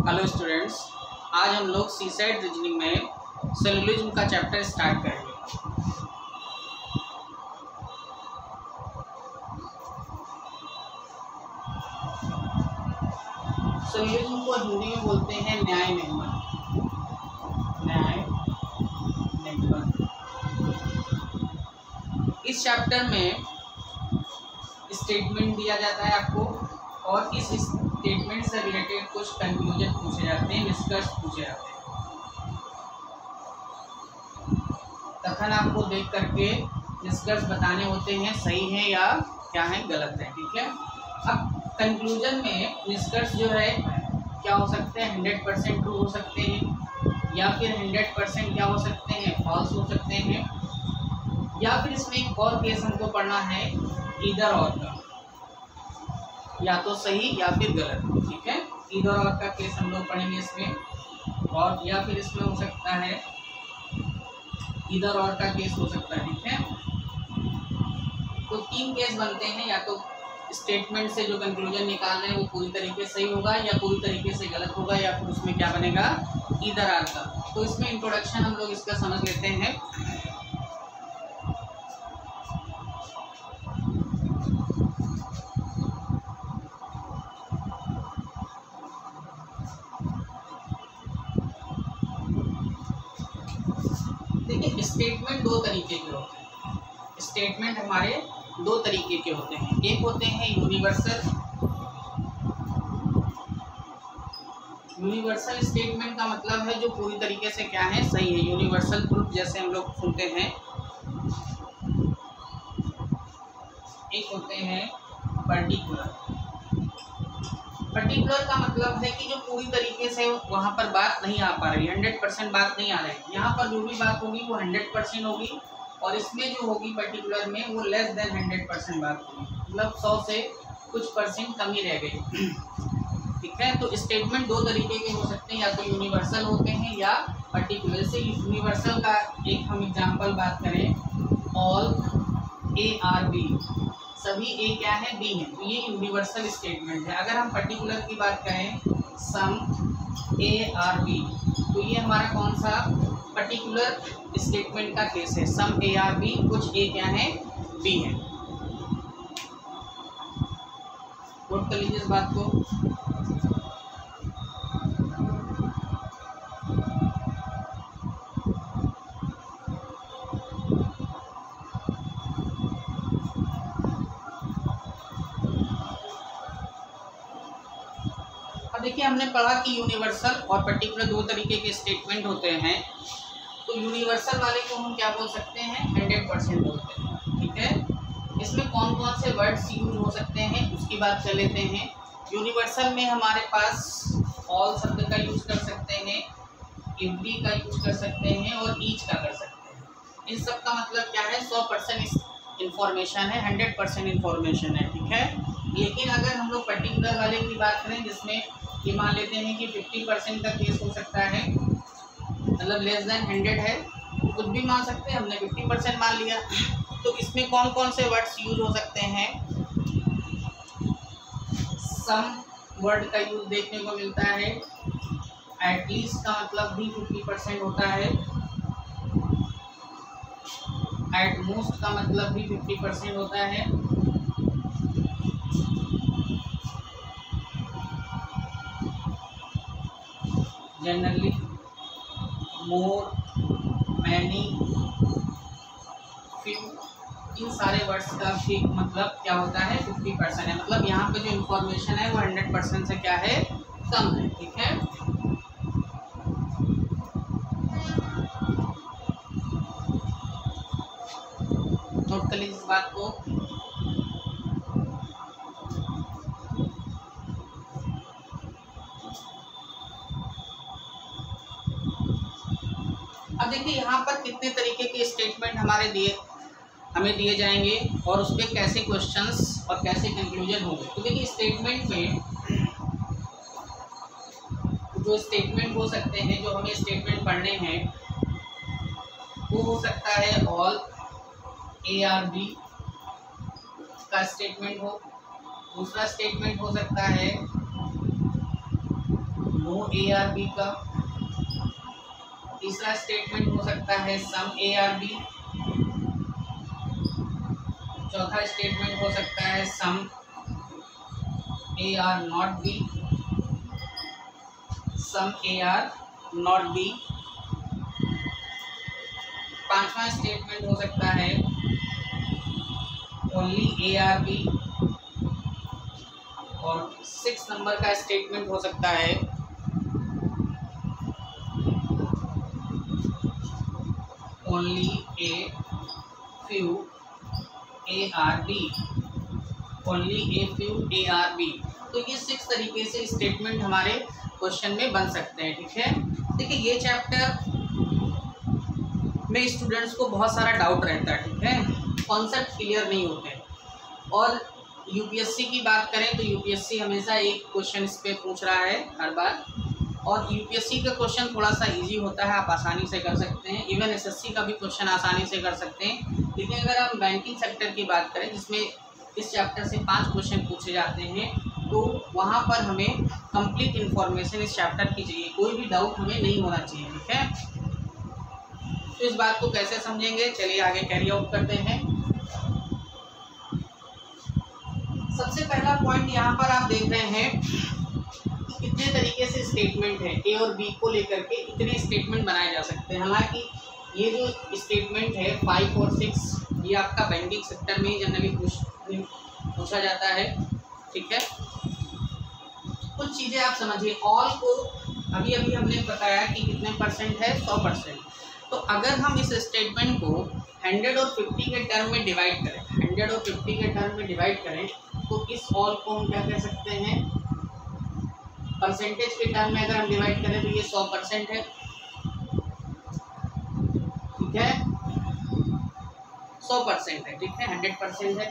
Hello students, आज हम लोग सीसाइड रीजनिंग में सेलुलोजिज्म का चैप्टर स्टार्ट करेंगे। सेलुलोजिज्म को हिंदी में बोलते हैं न्याय निगमन। न्याय निगमन इस चैप्टर में स्टेटमेंट दिया जाता है आपको, और इस स्टेटमेंट से रिलेटेड कुछ कंक्लूजन पूछे जाते हैं, निष्कर्ष पूछे जाते हैं। कथन आपको देख करके निष्कर्ष बताने होते हैं, सही है या क्या है, गलत है। ठीक है। अब कंक्लूजन में निष्कर्ष जो है क्या हो सकते हैं, 100% ट्रू हो सकते हैं, या फिर 100% क्या हो सकते हैं, फॉल्स हो सकते हैं, या फिर इसमें एक और केस हमको पढ़ना है इधर और का, या तो सही या फिर गलत। ठीक है, इधर और का केस हम लोग पढ़ेंगे इसमें, और या फिर इसमें हो सकता है इधर और का केस हो सकता है। ठीक है, तो 3 केस बनते हैं, या तो स्टेटमेंट से जो कंक्लूजन निकाल रहे हैं वो पूरी तरीके से सही होगा, या पूरी तरीके से गलत होगा, या फिर उसमें क्या बनेगा, इधर आर का। तो इसमें इंट्रोडक्शन हम लोग इसका समझ लेते हैं। देखिए, स्टेटमेंट 2 तरीके के होते हैं। स्टेटमेंट हमारे 2 तरीके के होते हैं। एक होते हैं यूनिवर्सल। यूनिवर्सल स्टेटमेंट का मतलब है जो पूरी तरीके से क्या है, सही है। यूनिवर्सल प्रूफ जैसे हम लोग सुनते हैं। एक होते हैं पर्टिकुलर। पर्टिकुलर का मतलब है कि जो पूरी तरीके से वहाँ पर बात नहीं आ पा रही, 100% बात नहीं आ रही। यहाँ पर जो भी बात होगी वो 100% होगी, और इसमें जो होगी पर्टिकुलर में वो लेस देन 100% बात होगी, मतलब 100 से कुछ % कमी रह गई। ठीक है, तो स्टेटमेंट 2 तरीके के हो सकते हैं, या तो यूनिवर्सल होते हैं या पर्टिकुलर। से यूनिवर्सल का एक हम एग्जाम्पल बात करें, ऑल ए आर बी, सभी ए क्या है, बी है, तो ये यूनिवर्सल स्टेटमेंट है। अगर हम पर्टिकुलर की बात करें, सम ए आर बी, तो ये हमारा कौन सा पर्टिकुलर स्टेटमेंट का केस है। सम ए आर बी, कुछ ए क्या है, बी है। नोट कर लीजिए इस बात को। देखिए, हमने पढ़ा कि यूनिवर्सल और पर्टिकुलर 2 तरीके के स्टेटमेंट होते हैं। तो यूनिवर्सल वाले को हम क्या बोल सकते हैं, 100% बोलते हैं। ठीक है, इसमें कौन कौन से वर्ड्स यूज हो सकते हैं उसकी बात कर लेते हैं। यूनिवर्सल में हमारे पास ऑल शब्द का यूज कर सकते हैं, एवरी का यूज कर सकते हैं, और ईच का कर सकते हैं। इन सब का मतलब क्या है, 100% इंफॉर्मेशन है, 100% इंफॉर्मेशन है। ठीक है, लेकिन अगर हम लोग पर्टिकुलर वाले की बात करें, जिसमें ये मान लेते हैं कि 50% का केस हो सकता है, मतलब लेस देन 100 है, कुछ भी मान सकते हैं, हमने 50% मान लिया। तो इसमें कौन कौन से वर्ड्स यूज हो सकते हैं, सम वर्ड का यूज देखने को मिलता है, एटलीस्ट का मतलब भी 50% होता है, एट मोस्ट का मतलब भी 50% होता है, जनरली, मोर, मैनी, फ्यू, इन सारे वर्ड्स का भी मतलब क्या होता है, 50% है। मतलब यहाँ पे जो इंफॉर्मेशन है वो 100% से क्या है, कम है। ठीक है, नोट कर लीजिए इस बात को। अब देखिए, यहाँ पर कितने तरीके के स्टेटमेंट हमें दिए जाएंगे, और उस पर कैसे क्वेश्चंस और कैसे कंक्लूजन होंगे। तो देखिए, स्टेटमेंट में जो स्टेटमेंट हो सकते हैं, जो हमें स्टेटमेंट पढ़ने हैं, वो हो सकता है ऑल ए आर बी का स्टेटमेंट हो। दूसरा स्टेटमेंट हो सकता है नो ए आर बी का। तीसरा स्टेटमेंट हो सकता है सम ए आर बी। चौथा स्टेटमेंट हो सकता है some A are not B, some A are not B. पांचवा स्टेटमेंट हो सकता है ओनली ए आर बी। और 6 नंबर का स्टेटमेंट हो सकता है only a few A are B, only a few A are B. तो ये 6 तरीके से स्टेटमेंट हमारे क्वेश्चन में बन सकते हैं। ठीक है, देखिए ये चैप्टर में स्टूडेंट्स को बहुत सारा डाउट रहता है। ठीक है, कॉन्सेप्ट क्लियर नहीं होते। और यूपीएससी की बात करें तो यूपीएससी हमेशा एक क्वेश्चन इस पे पूछ रहा है हर बार, और यूपीएससी का क्वेश्चन थोड़ा सा इजी होता है, आप आसानी से कर सकते हैं। इवन एसएससी का भी क्वेश्चन आसानी से कर सकते हैं। लेकिन अगर हम बैंकिंग सेक्टर की बात करें जिसमें इस चैप्टर से 5 क्वेश्चन पूछे जाते हैं, तो वहाँ पर हमें कंप्लीट इन्फॉर्मेशन इस चैप्टर की चाहिए, कोई भी डाउट हमें नहीं होना चाहिए। ठीक है, तो इस बात को कैसे समझेंगे, चलिए आगे कैरी आउट करते हैं। सबसे पहला पॉइंट यहाँ पर आप देख रहे हैं कितने तरीके से स्टेटमेंट है ए और बी को लेकर के, इतने स्टेटमेंट बनाए जा सकते हैं। हालांकि ये जो स्टेटमेंट है 5 और 6 ये आपका बैंकिंग सेक्टर में जनरली पूछा जाता है। ठीक है, कुछ चीज़ें आप समझिए। ऑल को अभी अभी हमने बताया कि कितने परसेंट है, 100%। तो अगर हम इस स्टेटमेंट को 100 और 50 के टर्म में डिवाइड करें, 100 और 50 के टर्म में डिवाइड करें, तो इस ऑल को हम क्या कह सकते हैं, परसेंटेज के टर्म में अगर हम डिवाइड करें तो ये 100% है। ठीक है, 100% है। ठीक है, 100% है।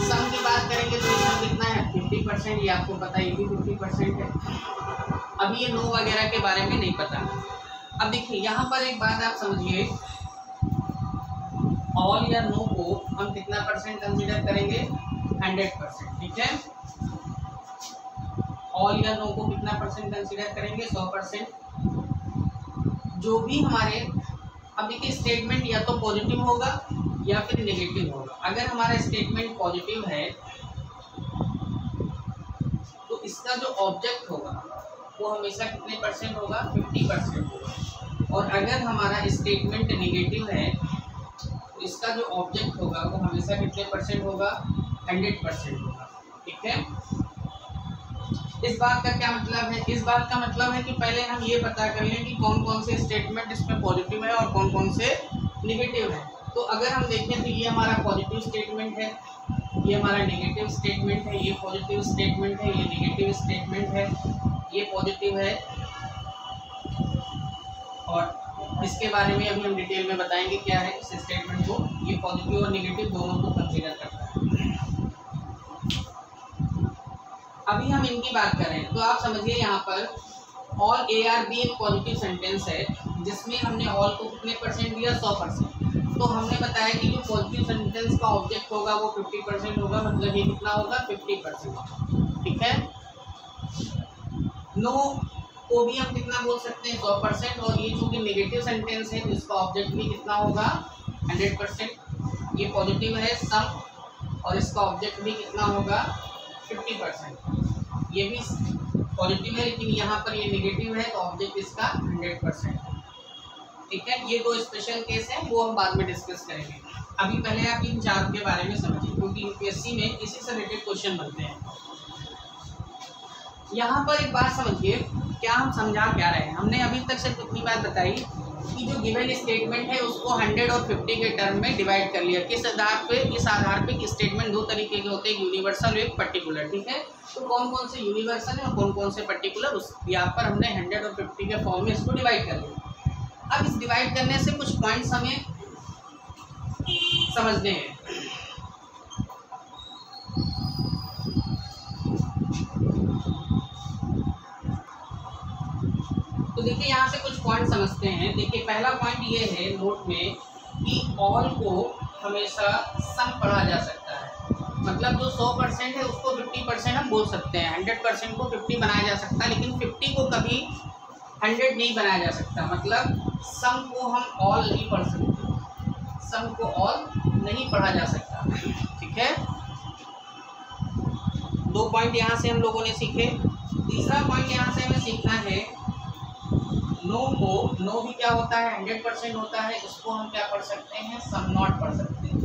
सम की बात करेंगे तो इसमें कितना है, 50%। ये आपको पता है, ये भी 50% है। अभी ये नो वगैरह के बारे में नहीं पता। अब देखिए यहाँ पर एक बात आप समझिए, ऑल या नो को हम कितना परसेंट कंसीडर करेंगे, 100%। ठीक है, ऑल या नो को कितना परसेंट कंसीडर करेंगे, 100%। जो भी हमारे, अब देखिए स्टेटमेंट या तो पॉजिटिव होगा या फिर नेगेटिव होगा। अगर हमारा स्टेटमेंट पॉजिटिव है तो इसका जो ऑब्जेक्ट होगा वो हमेशा कितने परसेंट होगा, 50% होगा। और अगर हमारा स्टेटमेंट नेगेटिव है तो इसका जो ऑब्जेक्ट होगा वो हमेशा कितने परसेंट होगा, 100% होगा। ठीक है, इस बात का क्या मतलब है, इस बात का मतलब है कि पहले हम ये पता कर लें कि कौन कौन से स्टेटमेंट इसमें पॉजिटिव है और कौन कौन से निगेटिव है। तो अगर हम देखें तो ये हमारा पॉजिटिव स्टेटमेंट है, ये हमारा नेगेटिव स्टेटमेंट है, ये पॉजिटिव स्टेटमेंट है, ये नेगेटिव स्टेटमेंट है, ये पॉजिटिव है। और इसके बारे में अभी हम डिटेल में बताएंगे क्या है इस स्टेटमेंट को। ये पॉजिटिव और नेगेटिव दोनों को कंसीडर करता है। अभी हम इनकी बात करें तो आप समझिए यहाँ पर ऑल ए आर बी एक पॉजिटिव सेंटेंस है जिसमें हमने ऑल को कितने परसेंट दिया, 100%। तो हमने बताया कि जो पॉजिटिव सेंटेंस का ऑब्जेक्ट होगा वो 50% होगा, मतलब ये कितना होगा, 50%। ठीक है, नो को भी हम कितना बोल सकते हैं, 100%। और ये चूँकि नेगेटिव सेंटेंस है तो इसका ऑब्जेक्ट भी कितना होगा, 100%। ये पॉजिटिव है सम, और इसका ऑब्जेक्ट भी कितना होगा, 50%। ये भी पॉजिटिव है लेकिन यहाँ पर ये नेगेटिव है तो ऑब्जेक्ट इसका 100%। ठीक है, ये दो स्पेशल केस हैं, वो हम बाद में डिस्कस करेंगे। अभी पहले आप इन चार के बारे में समझिए क्योंकि यूपीएससी में इसी से रिलेटेड क्वेश्चन बनते हैं। यहाँ पर एक बात समझिए, क्या हम समझा क्या रहे हैं। हमने अभी तक सिर्फ इतनी बात बताई कि जो गिवन स्टेटमेंट है उसको 100 और 50 के टर्म में डिवाइड कर लिया। किस आधार पे, इस आधार पे कि स्टेटमेंट दो तरीके के होते हैं, एक यूनिवर्सल और एक पर्टिकुलर। ठीक है, तो कौन कौन से यूनिवर्सल है और कौन कौन से पर्टिकुलर, उस यहाँ पर हमने 100 और 50 के फॉर्म में इसको डिवाइड कर लिया। अब इस डिवाइड करने से कुछ पॉइंट्स हमें समझने हैं। तो देखिए यहाँ से कुछ पॉइंट समझते हैं। देखिए पहला पॉइंट ये है नोट में कि ऑल को हमेशा सम पढ़ा जा सकता है, मतलब जो 100% है उसको 50% हम बोल सकते हैं, 100% को 50 बनाया जा सकता है, लेकिन 50 को कभी 100 नहीं बनाया जा सकता, मतलब सम को हम ऑल नहीं पढ़ सकते, सम को ऑल नहीं पढ़ा जा सकता। ठीक है, 2 पॉइंट यहाँ से हम लोगों ने सीखे। तीसरा पॉइंट यहाँ से हमें सीखना है, नो भी क्या होता है 100% होता है, इसको हम क्या पढ़ सकते हैं, सम नॉट पढ़ सकते हैं।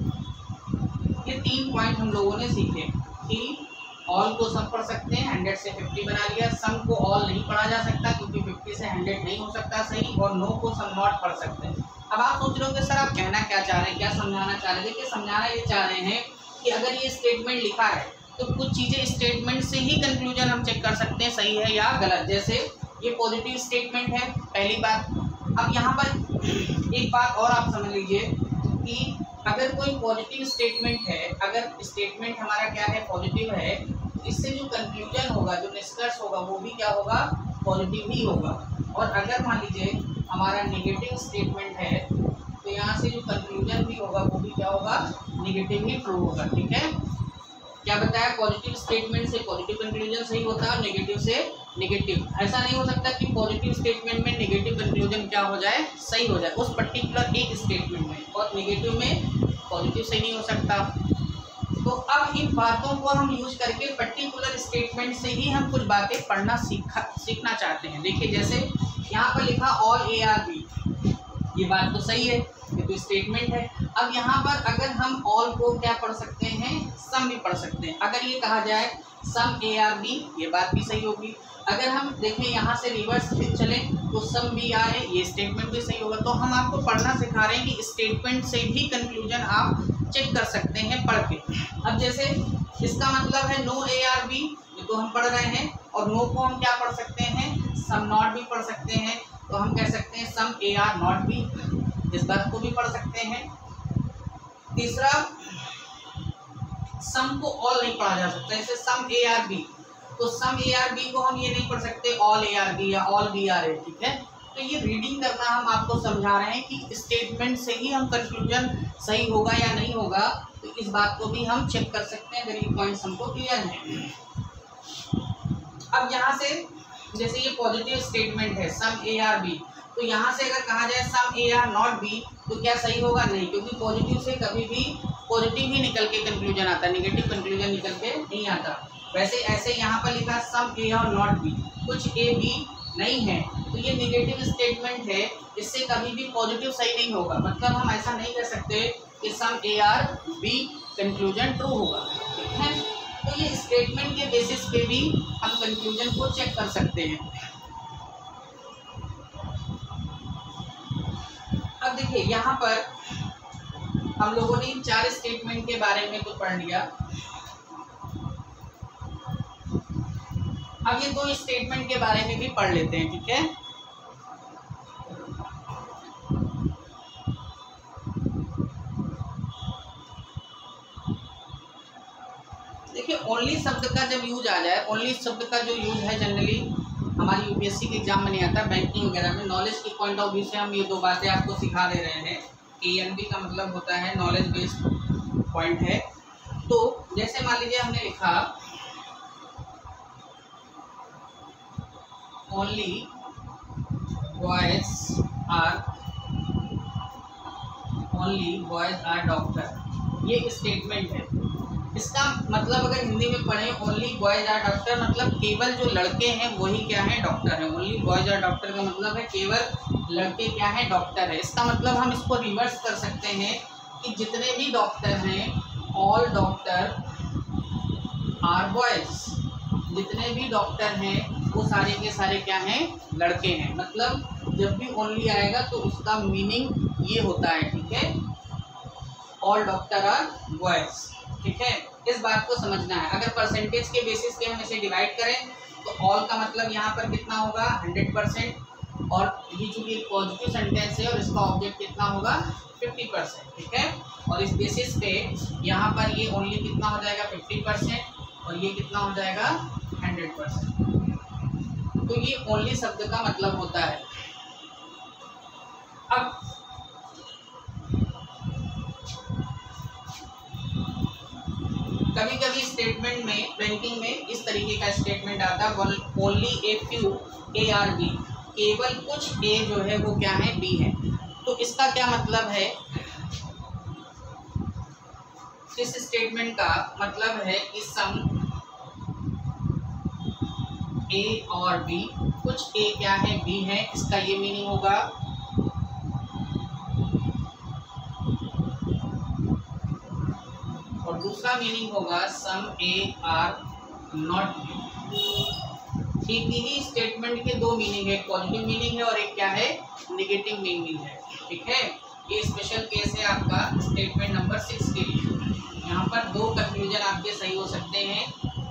ये 3 पॉइंट हम लोगों ने सीखे कि ऑल को सम पढ़ सकते हैं, 100 से 50 बना लिया, सम को ऑल नहीं पढ़ा जा सकता क्योंकि 50 से 100 नहीं हो सकता सही, और नो को सम नॉट पढ़ सकते हैं। अब आप सोच रहे हो कि सर आप कहना क्या चाह रहे हैं, क्या समझाना चाह रहे हैं? देखिए समझाना ये चाह रहे हैं कि अगर ये स्टेटमेंट लिखा है तो कुछ चीज़ें स्टेटमेंट से ही कंक्लूजन हम चेक कर सकते हैं सही है या गलत। जैसे ये पॉजिटिव स्टेटमेंट है, पहली बात। अब यहाँ पर एक बात और आप समझ लीजिए कि अगर कोई पॉजिटिव स्टेटमेंट है, अगर स्टेटमेंट हमारा क्या है, पॉजिटिव है, इससे जो कंक्लूजन होगा, जो निष्कर्ष होगा, वो भी क्या होगा, पॉजिटिव ही होगा। और अगर मान लीजिए हमारा नेगेटिव स्टेटमेंट है तो यहाँ से जो कंक्लूजन भी होगा वो भी क्या होगा, नेगेटिव ही ट्रू होगा। ठीक है, क्या बताया, पॉजिटिव स्टेटमेंट से पॉजिटिव कंक्लूजन सही होता है और नेगेटिव से नेगेटिव। ऐसा नहीं हो सकता कि पॉजिटिव स्टेटमेंट में नेगेटिव कंक्लूजन क्या हो जाए, सही हो जाए उस पर्टिकुलर एक स्टेटमेंट में, और नेगेटिव में पॉजिटिव सही नहीं हो सकता। तो अब इन बातों को हम यूज करके पर्टिकुलर स्टेटमेंट से ही हम कुछ बातें पढ़ना सीखना चाहते हैं। देखिए जैसे यहाँ पर लिखा ऑल ARB, ये बात तो सही है, ये तो स्टेटमेंट है। अब यहाँ पर अगर हम ऑल को क्या पढ़ सकते हैं, सम भी पढ़ सकते हैं। अगर ये कहा जाए सम ARB, ये बात भी सही होगी। अगर हम देखें यहाँ से रिवर्स चलें तो सम BR, ये स्टेटमेंट भी सही होगा। तो हम आपको पढ़ना सिखा रहे हैं कि स्टेटमेंट से भी कंक्लूजन आप चेक कर सकते हैं पढ़ के। अब जैसे इसका मतलब है नो ARB, ये तो हम पढ़ रहे हैं, और नो को हम क्या पढ़ सकते हैं, सम नॉट भी पढ़ सकते हैं। तो हम कह सकते हैं सम AR नॉट भी, इस बात को भी पढ़ सकते हैं। तीसरा, सम को ऑल नहीं पढ़ा जा सकता, जैसे सम ARB, तो सम ARB को हम ये नहीं पढ़ सकते ऑल ARB या ऑल BR। ठीक है, तो ये रीडिंग करना हम आपको समझा रहे हैं कि स्टेटमेंट से ही हम कंक्लूजन सही होगा या नहीं होगा, तो इस बात को भी हम चेक कर सकते हैं अगर ये पॉइंट्स हमको क्लियर हैं। अब यहाँ से जैसे ये पॉजिटिव स्टेटमेंट है सम ARB, तो यहाँ से अगर कहा जाए सम AR नॉट B, तो क्या सही होगा, नहीं, क्योंकि पॉजिटिव से कभी भी पॉजिटिव ही निकल के कंक्लूजन आता है, नेगेटिव कंक्लूजन निकल के नहीं आता। वैसे ऐसे यहाँ पर लिखा सम AR नॉट B, कुछ A B नहीं है, तो ये नेगेटिव स्टेटमेंट है, इससे कभी भी पॉजिटिव सही नहीं होगा। मतलब हम ऐसा नहीं कह सकते कि सम AR B कंक्लूजन ट्रू होगा। ठीक है, तो ये स्टेटमेंट के बेसिस पे भी हम कंक्लूजन को चेक कर सकते हैं। अब देखिए यहाँ पर हम लोगों ने 4 स्टेटमेंट के बारे में तो पढ़ लिया। अब ये 2 स्टेटमेंट के बारे में भी पढ़ लेते हैं। ठीक है, देखिए ओनली शब्द का जब यूज आ जाए, ओनली शब्द का जो यूज है जनरली हमारी यूपीएससी के एग्जाम में नहीं आता, बैंकिंग वगैरह में। नॉलेज के पॉइंट ऑफ व्यू से हम ये 2 बातें आपको सिखा दे रहे हैं। ANB का मतलब होता है नॉलेज बेस्ड पॉइंट है। तो जैसे मान लीजिए हमने लिखा ओनली बॉयज आर डॉक्टर, ये स्टेटमेंट है। इसका मतलब अगर हिंदी में पढ़ें ओनली बॉयज आर डॉक्टर, मतलब केवल जो लड़के हैं वही क्या है, डॉक्टर है। ओनली बॉयज आर डॉक्टर का मतलब है केवल लड़के क्या है, डॉक्टर है। इसका मतलब हम इसको रिवर्स कर सकते हैं कि जितने भी डॉक्टर हैं, ऑल डॉक्टर आर बॉयज, जितने भी डॉक्टर हैं वो सारे के सारे क्या हैं, लड़के हैं। मतलब जब भी ओनली आएगा तो उसका मीनिंग ये होता है। ठीक है, ऑल डॉक्टर आर बॉयज। ठीक है, इस बात को समझना है। अगर परसेंटेज के बेसिस पे हम इसे डिवाइड करें तो ऑल का मतलब यहाँ पर कितना होगा, 100%, और ये चूँकि एक पॉजिटिव सेंटेंस है और इसका ऑब्जेक्ट कितना होगा, 50%। ठीक है, और इस बेसिस पे यहाँ पर ये ओनली कितना हो जाएगा, 50%, और ये कितना हो जाएगा, 100%। तो ये ओनली शब्द का मतलब होता है। अब कभी कभी स्टेटमेंट में, बैंकिंग में इस तरीके का स्टेटमेंट आता है ओनली ए फ्यू ARB, केवल कुछ ए जो है वो क्या है, बी है। तो इसका क्या मतलब है, इस स्टेटमेंट का मतलब है कि सम ए और बी, कुछ ए क्या है, बी है, इसका ये मीनिंग होगा। और दूसरा मीनिंग होगा सम ए आर नॉट बी। एक ही स्टेटमेंट के दो मीनिंग है, पॉजिटिव मीनिंग है और एक क्या है, नेगेटिव मीनिंग है। ठीक है, ये स्पेशल केस है आपका स्टेटमेंट नंबर 6 के लिए। यहाँ पर दो कंक्लूजन आपके सही हो सकते हैं,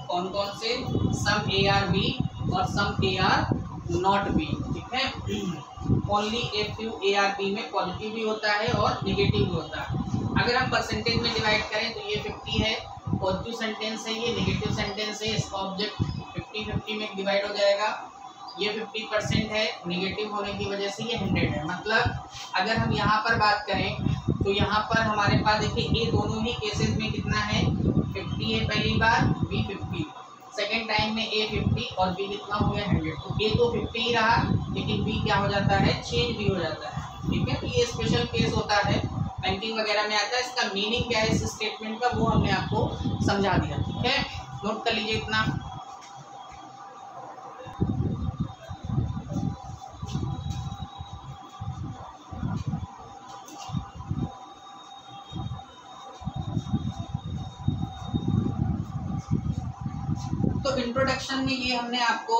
कौन कौन से, सम ए आर बी और some A are not B. ठीक है, only a few A are B में पॉजिटिव भी होता है और नेगेटिव भी होता है। अगर हम परसेंटेज में डिवाइड करें तो ये 50 है, पॉजिटिव सेंटेंस है, ये नेगेटिव सेंटेंस है, इसका ऑब्जेक्ट 50-50 में डिवाइड हो जाएगा। ये 50% है, नेगेटिव होने की वजह से ये 100 है। मतलब अगर हम यहाँ पर बात करें तो यहाँ पर हमारे पास देखिए ए दोनों ही केसेस में कितना है, 50 है पहली बार, बी 50, सेकेंड टाइम में ए 50 और बी कितना हो गया 100। तो ए तो 50 ही रहा, लेकिन बी क्या हो जाता है, चेंज भी हो जाता है। ठीक है, तो ये स्पेशल केस होता है, बैंकिंग वगैरह में आता है। इसका मीनिंग क्या है इस स्टेटमेंट का, वो हमने आपको समझा दिया। ठीक है, नोट कर लीजिए इतना। तो इंट्रोडक्शन में ये हमने आपको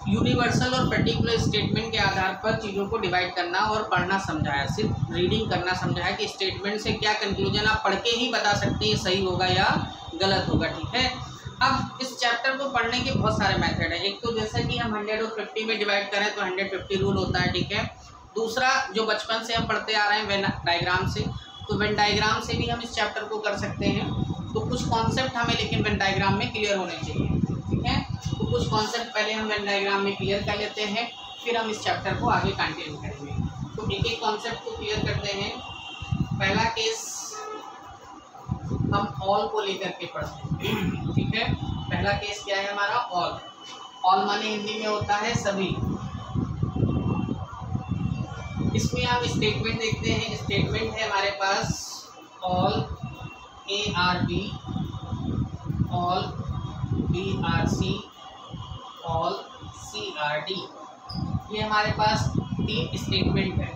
यूनिवर्सल और पर्टिकुलर स्टेटमेंट के आधार पर चीज़ों को डिवाइड करना और पढ़ना समझाया, सिर्फ रीडिंग करना समझाया कि स्टेटमेंट से क्या कंक्लूजन आप पढ़ के ही बता सकते हैं सही होगा या गलत होगा। ठीक है, अब इस चैप्टर को पढ़ने के बहुत सारे मेथड है। एक तो जैसा कि हम 100 और 50 में डिवाइड करें तो 150 रूल होता है। ठीक है, दूसरा जो बचपन से हम पढ़ते आ रहे हैं वेन डायग्राम से, तो वेन डायग्राम से भी हम इस चैप्टर को कर सकते हैं। तो कुछ कॉन्सेप्ट हमें लेकिन वेन डायग्राम में क्लियर होने चाहिए। ठीक है, तो कुछ कॉन्सेप्ट पहले हम वेन डायग्राम में क्लियर कर लेते हैं, फिर हम इस चैप्टर को आगे कंटिन्यू करेंगे। तो एक एक कॉन्सेप्ट को क्लियर करते हैं। पहला केस हम ऑल को लेकर के पढ़ते हैं। ठीक है, पहला केस क्या है हमारा, ऑल। ऑल माने हिंदी में होता है सभी। इसमें हम स्टेटमेंट देखते हैं, स्टेटमेंट है हमारे पास all A are B, all B are C, all C are D. ये हमारे पास 3 स्टेटमेंट है।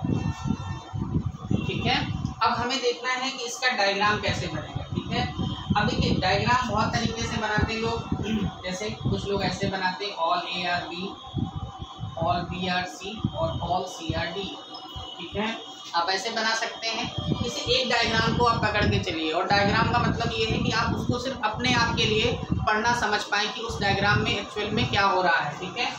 ठीक है, अब हमें देखना है कि इसका डायग्राम कैसे बनेगा। ठीक है, अब देखिए डायग्राम बहुत तरीके से बनाते हैं लोग, जैसे कुछ लोग ऐसे बनाते हैं all A are B, all B are C और ऑल सी आर डी। ठीक है, आप ऐसे बना सकते हैं। किसी एक डायग्राम को आप पकड़ के चलिए, और डायग्राम का मतलब ये है कि आप उसको सिर्फ अपने आप के लिए पढ़ना समझ पाएँ कि उस डायग्राम में एक्चुअल में क्या हो रहा है। ठीक है,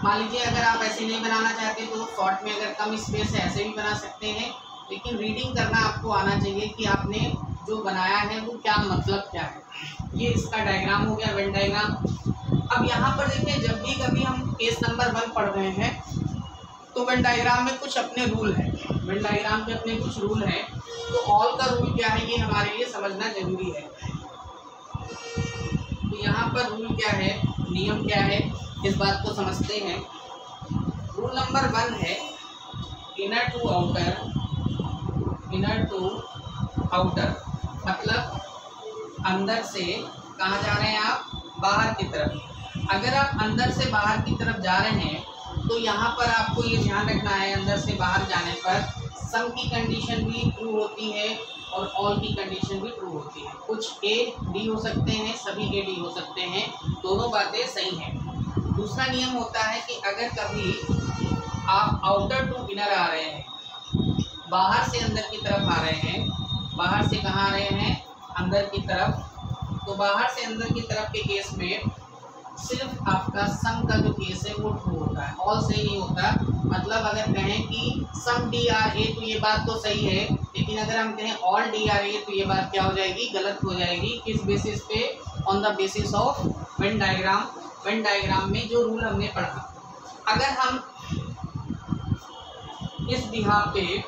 मान लीजिए अगर आप ऐसे नहीं बनाना चाहते तो शॉर्ट में अगर कम स्पेस है ऐसे भी बना सकते हैं, लेकिन रीडिंग करना आपको आना चाहिए कि आपने जो बनाया है वो क्या मतलब क्या है। ये इसका डायग्राम हो गया, वेन डायग्राम। अब यहाँ पर देखिए जब भी कभी हम केस नंबर 1 पढ़ रहे हैं तो वेन डायग्राम में कुछ अपने रूल हैं, वेन डायग्राम के अपने कुछ रूल हैं। तो ऑल का रूल क्या है ये हमारे लिए समझना जरूरी है। तो यहाँ पर रूल क्या है, नियम क्या है, इस बात को समझते हैं। रूल नंबर 1 है inner to outer, inner to outer मतलब अंदर से कहाँ जा रहे हैं आप, बाहर की तरफ। अगर आप अंदर से बाहर की तरफ जा रहे हैं तो यहाँ पर आपको ये ध्यान रखना है, अंदर से बाहर जाने पर सम की कंडीशन भी ट्रू होती है और ऑल की कंडीशन भी ट्रू होती है। कुछ ए डी हो सकते हैं, सभी ए डी हो सकते हैं, दोनों बातें सही हैं। दूसरा नियम होता है कि अगर कभी आप आउटर टू इनर आ रहे हैं, बाहर से अंदर की तरफ आ रहे हैं, बाहर से कहाँ आ रहे हैं, अंदर की तरफ, तो बाहर से अंदर की तरफ के केस में सिर्फ आपका सम का जो केस है वो ट्रू होता है, ऑल सही नहीं होता। मतलब अगर कहें कि सम डी आर ए तो ये बात तो सही है, लेकिन अगर हम कहें ऑल डी आर ए तो ये बात क्या हो जाएगी, गलत हो जाएगी। किस बेसिस पे, on the basis of Venn diagram. Venn diagram में जो रूल हमने पढ़ा, अगर हम इस बिहाफ पे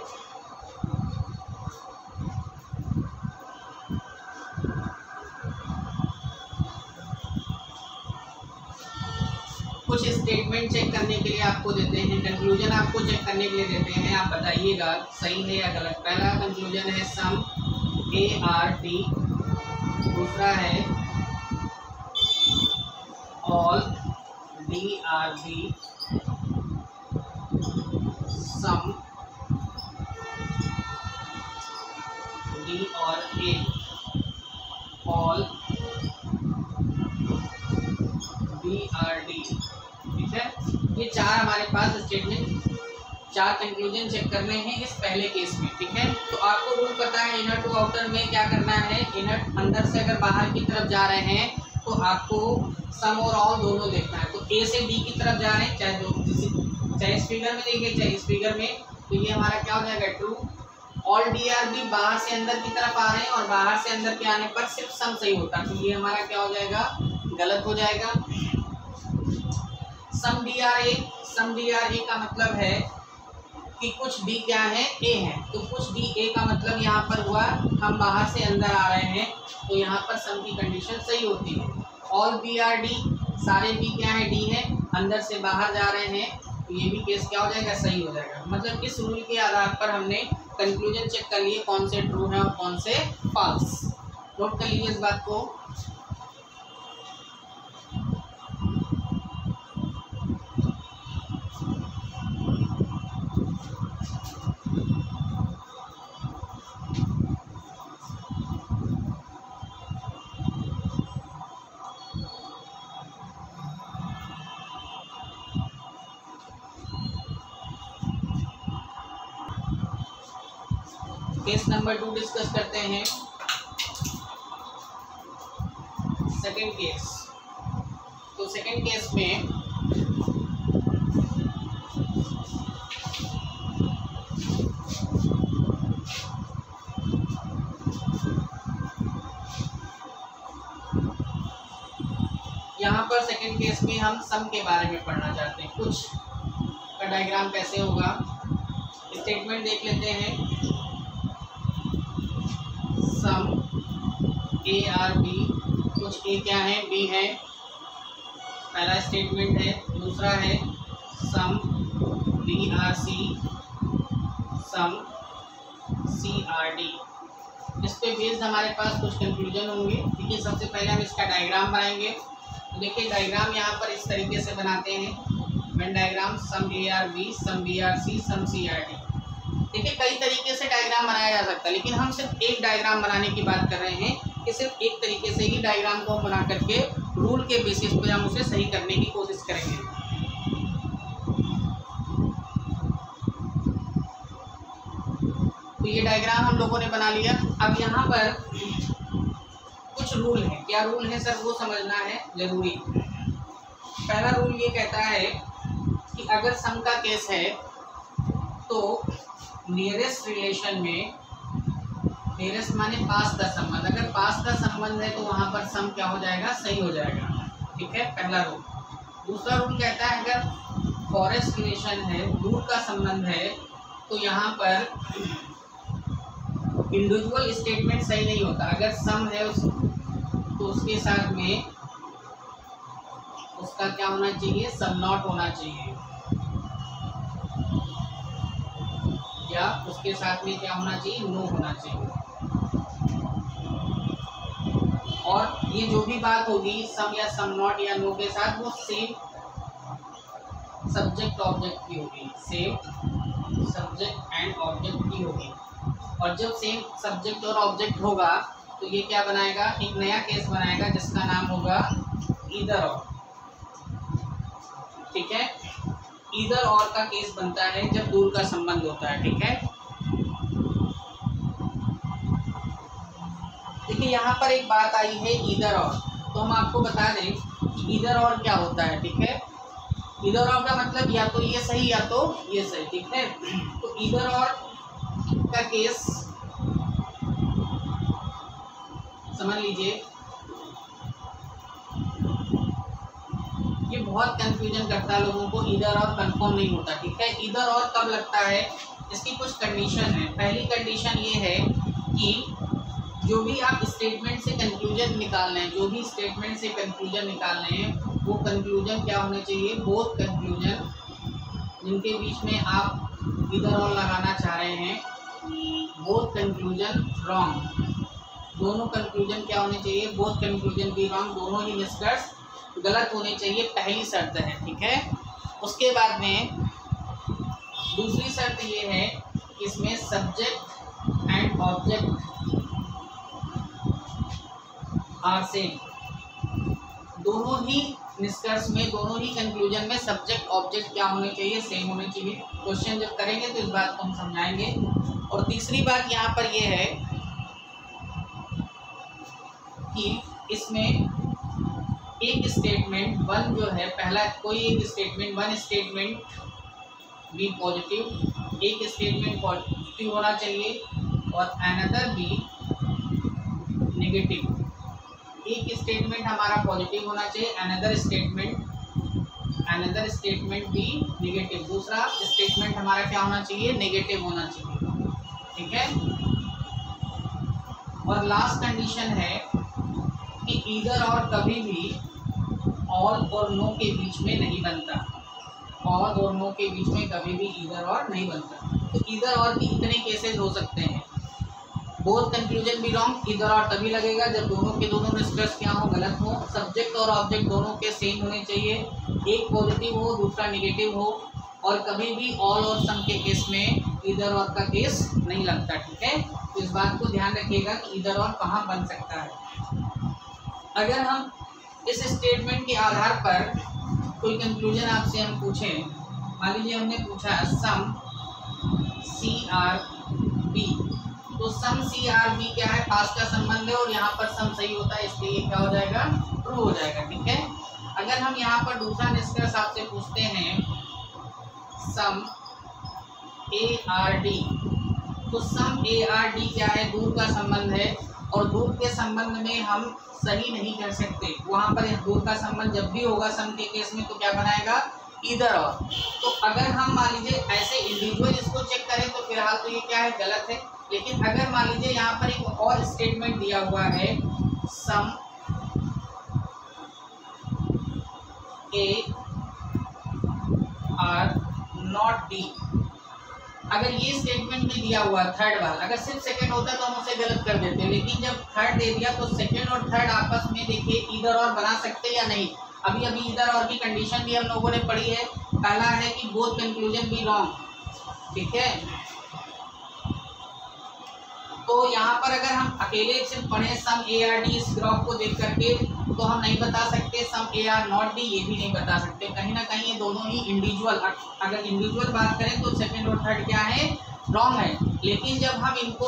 कुछ स्टेटमेंट चेक करने के लिए आपको देते हैं, कंक्लूजन आपको चेक करने के लिए देते हैं, आप बताइएगा सही है या गलत। पहला कंक्लूजन है सम ART, दूसरा है ऑल DRB, सम D और A, ऑल BRD। ठीक है, ये चार हमारे पास स्टेटमेंट, चार कंक्लूजन चेक करने हैं इस पहले केस में। ठीक है, तो आपको रूल पता है इनर टू आउटर में क्या करना है। इनर अंदर से अगर बाहर की तरफ जा रहे हैं तो आपको सम और ऑल दोनों देखना है। तो ए से बी की तरफ जा रहे हैं, चाहे इस फिगर में देखिए चाहे इस फिगर में, तो ये हमारा क्या हो जाएगा ट्रू। ऑल DRB बाहर से अंदर की तरफ आ रहे हैं और बाहर से अंदर के आने पर सिर्फ सम सही होता है, तो ये हमारा क्या हो जाएगा, गलत हो जाएगा। सम DRA का मतलब है कि कुछ D क्या है, A है, तो कुछ D A का मतलब यहाँ पर हुआ हम बाहर से अंदर आ रहे हैं, तो यहाँ पर सम की कंडीशन सही होती है। ऑल BRD सारे B क्या है, D है, अंदर से बाहर जा रहे हैं, तो ये भी केस क्या हो जाएगा, सही हो जाएगा। मतलब इस रूल के आधार पर हमने कंक्लूजन चेक कर लिए कौन से ट्रू है और कौन से फॉल्स। नोट कर लीजिए इस बात को। केस नंबर 2 डिस्कस करते हैं। सेकंड केस, तो सेकंड केस में यहाँ पर सेकंड केस में हम सम के बारे में पढ़ना चाहते हैं। कुछ का डायग्राम कैसे होगा, स्टेटमेंट देख लेते हैं। सम ARB, कुछ A क्या है, B है, पहला स्टेटमेंट है। दूसरा है सम BRC, सम CRD। इस पे बेस्ड हमारे पास कुछ कंक्लूजन होंगे। ठीक है, सबसे पहले हम इसका डायग्राम बनाएंगे। तो देखिए डायग्राम यहाँ पर इस तरीके से बनाते हैं, वेन डायग्राम सम ARB, सम BRC, सम CRD। देखिए कई तरीके से डायग्राम बनाया जा सकता है, लेकिन हम सिर्फ एक डायग्राम बनाने की बात कर रहे हैं कि सिर्फ एक तरीके से ही डायग्राम को बना करके रूल के बेसिस पे हम उसे सही करने की कोशिश करेंगे। तो ये डायग्राम हम लोगों ने बना लिया। अब यहाँ पर कुछ रूल है, क्या रूल है सर, वो समझना है जरूरी। पहला रूल ये कहता है कि अगर सम का केस है तो नियरेस्ट रिलेशन में, नियरेस्ट माने पास का संबंध, अगर पास का संबंध है तो वहाँ पर सम क्या हो जाएगा, सही हो जाएगा। ठीक है, पहला रूल। दूसरा रूल कहता है अगर फॉरेस्ट रिलेशन है, दूर का संबंध है, तो यहाँ पर इंडिविजुअल स्टेटमेंट सही नहीं होता। अगर सम है तो उसके साथ में उसका क्या होना चाहिए, सम नॉट होना चाहिए, या उसके साथ में क्या होना चाहिए, नो होना चाहिए। और ये जो भी बात होगी सम या सम नॉट या नो के साथ, वो सेम सब्जेक्ट ऑब्जेक्ट की होगी, सेम सब्जेक्ट एंड ऑब्जेक्ट की होगी। और जब सेम सब्जेक्ट और ऑब्जेक्ट होगा तो ये क्या बनाएगा, एक नया केस बनाएगा जिसका नाम होगा ईदर और। ठीक है, ईदर और का केस बनता है जब दूर का संबंध होता है। ठीक है, देखिए यहाँ पर एक बात आई है ईदर और, तो हम आपको बता दें कि ईदर और क्या होता है। ठीक है, ईदर और का मतलब या तो ये सही या तो ये सही। ठीक है, तो ईदर और का केस समझ लीजिए, ये बहुत कंफ्यूजन करता है लोगों को, ईदर और कंफर्म नहीं होता। ठीक है, ईदर और कब लगता है, इसकी कुछ कंडीशन है। पहली कंडीशन ये है कि जो भी आप स्टेटमेंट से कंक्लूजन निकाल रहे हैं, जो भी स्टेटमेंट से कंक्लूजन निकाल रहे हैं वो कंक्लूजन क्या होने चाहिए, बोथ कंक्लूजन जिनके बीच में आप इधर और लगाना चाह रहे हैं, बोथ कंक्लूजन रॉन्ग, दोनों कंक्लूजन क्या होने चाहिए, बोथ कंक्लूजन बी रॉन्ग, दोनों ही निष्कर्ष गलत होने चाहिए, पहली शर्त है। ठीक है, उसके बाद में दूसरी शर्त ये है कि इसमें subject and object are same, दोनों ही निष्कर्ष में, दोनों ही कंक्लूजन में सब्जेक्ट ऑब्जेक्ट क्या होने चाहिए, सेम होने चाहिए। क्वेश्चन जब करेंगे तो इस बात को हम समझाएंगे। और तीसरी बात यहाँ पर यह है कि इसमें एक स्टेटमेंट वन जो है, पहला कोई एक statement, one statement be positive, एक स्टेटमेंट पॉजिटिव होना चाहिए और अनदर बी नेगेटिव। एक स्टेटमेंट हमारा पॉजिटिव होना चाहिए, अनदर स्टेटमेंट बी नेगेटिव, दूसरा स्टेटमेंट हमारा क्या होना चाहिए, नेगेटिव होना चाहिए। ठीक है, और लास्ट कंडीशन है कि ईदर और कभी भी ऑल और नो के बीच में नहीं बनता, ऑल और नो के बीच में कभी भी ईदर और नहीं बनता। तो ईदर और की इतने केसेस हो सकते हैं, बोथ कंक्लूजन भी रॉन्ग, इधर और तभी लगेगा जब दोनों के दोनों निष्कर्ष क्या हो, गलत हो, सब्जेक्ट और ऑब्जेक्ट दोनों के सेम होने चाहिए, एक पॉजिटिव हो दूसरा नेगेटिव हो, और कभी भी ऑल और सम के केस में इधर और का केस नहीं लगता। ठीक है, तो इस बात को ध्यान रखिएगा कि इधर और कहाँ बन सकता है। अगर हम इस स्टेटमेंट के आधार पर कोई कंक्लूजन आपसे हम पूछें, मान लीजिए हमने पूछा सम CRB, तो सम CRB क्या है, पास का संबंध है और यहाँ पर सम सही होता है, इसलिए ये क्या हो जाएगा, ट्रू हो जाएगा। ठीक है, अगर हम यहाँ पर दूसरा निष्कर्ष आपसे पूछते हैं सम ARD, तो सम ARD क्या है, दूर का संबंध है, और दूर के संबंध में हम सही नहीं कर सकते, वहाँ पर दूर का संबंध जब भी होगा सम के केस में तो क्या बनाएगा, इधर और। तो अगर हम मान लीजिए ऐसे इंडिविजुअल इसको चेक करें तो फिलहाल तो ये क्या है, गलत है। लेकिन अगर मान लीजिए यहाँ पर एक और स्टेटमेंट दिया हुआ है सम AR नॉट D, अगर ये स्टेटमेंट में दिया हुआ थर्ड वाला, अगर सिर्फ सेकंड होता तो हम उसे गलत कर देते, लेकिन जब थर्ड दे दिया तो सेकंड और थर्ड आपस में देखिए इधर और बना सकते या नहीं। अभी इधर और की कंडीशन भी हम लोगों ने पढ़ी है, पहला है कि बोथ कंक्लूजन भी रॉन्ग। ठीक है, तो यहाँ पर अगर हम अकेले सिर्फ पढ़े सम ARD इस ग्राफ को देख करके तो हम नहीं बता सकते, सम AR नॉट D ये भी नहीं बता सकते, कहीं ना कहीं ये दोनों ही इंडिविजुअल, अगर इंडिविजुअल बात करें तो सेकंड और थर्ड क्या है, रॉन्ग है। लेकिन जब हम इनको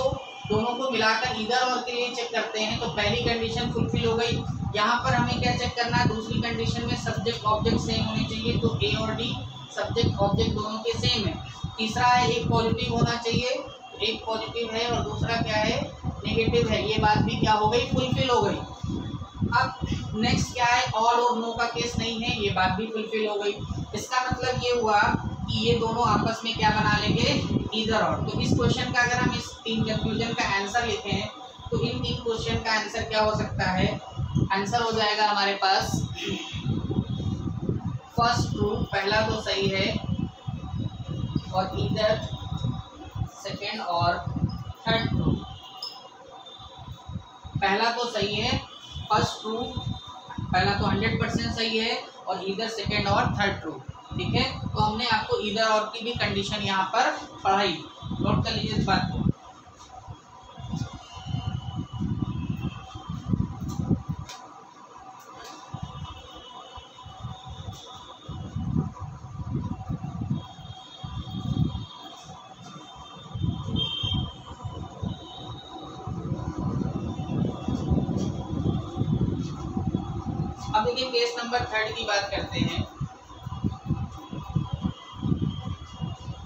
दोनों को मिलाकर इधर और के लिए चेक करते हैं तो पहली कंडीशन फुलफिल हो गई। यहाँ पर हमें क्या चेक करना है, दूसरी कंडीशन में सब्जेक्ट ऑब्जेक्ट सेम होने चाहिए, तो A और D सब्जेक्ट ऑब्जेक्ट दोनों के सेम है। तीसरा है एक पॉजिटिव होना चाहिए, एक पॉजिटिव है और दूसरा क्या है, नेगेटिव है, ये बात भी क्या हो गई, फुलफिल हो गई। अब नेक्स्ट क्या है, ऑल और नो का केस नहीं है, ये बात भी फुलफिल हो गई। इसका मतलब ये हुआ कि ये दोनों आपस में क्या बना लेंगे, इधर और। तो इस क्वेश्चन का अगर हम इस तीन कंक्लूजन का आंसर लिखें तो इन तीन क्वेश्चन का आंसर क्या हो सकता है, आंसर हो जाएगा हमारे पास फर्स्ट ट्रू, पहला तो सही है, और इधर सेकेंड और थर्ड ट्रू। पहला तो सही है, फर्स्ट ट्रू, पहला तो 100% सही है, और इधर सेकेंड और थर्ड ट्रू। ठीक है, तो हमने आपको इधर और की भी कंडीशन यहाँ पर पढ़ाई, नोट कर लीजिए इस बात को। अब देखिए केस नंबर थर्ड की बात करते हैं।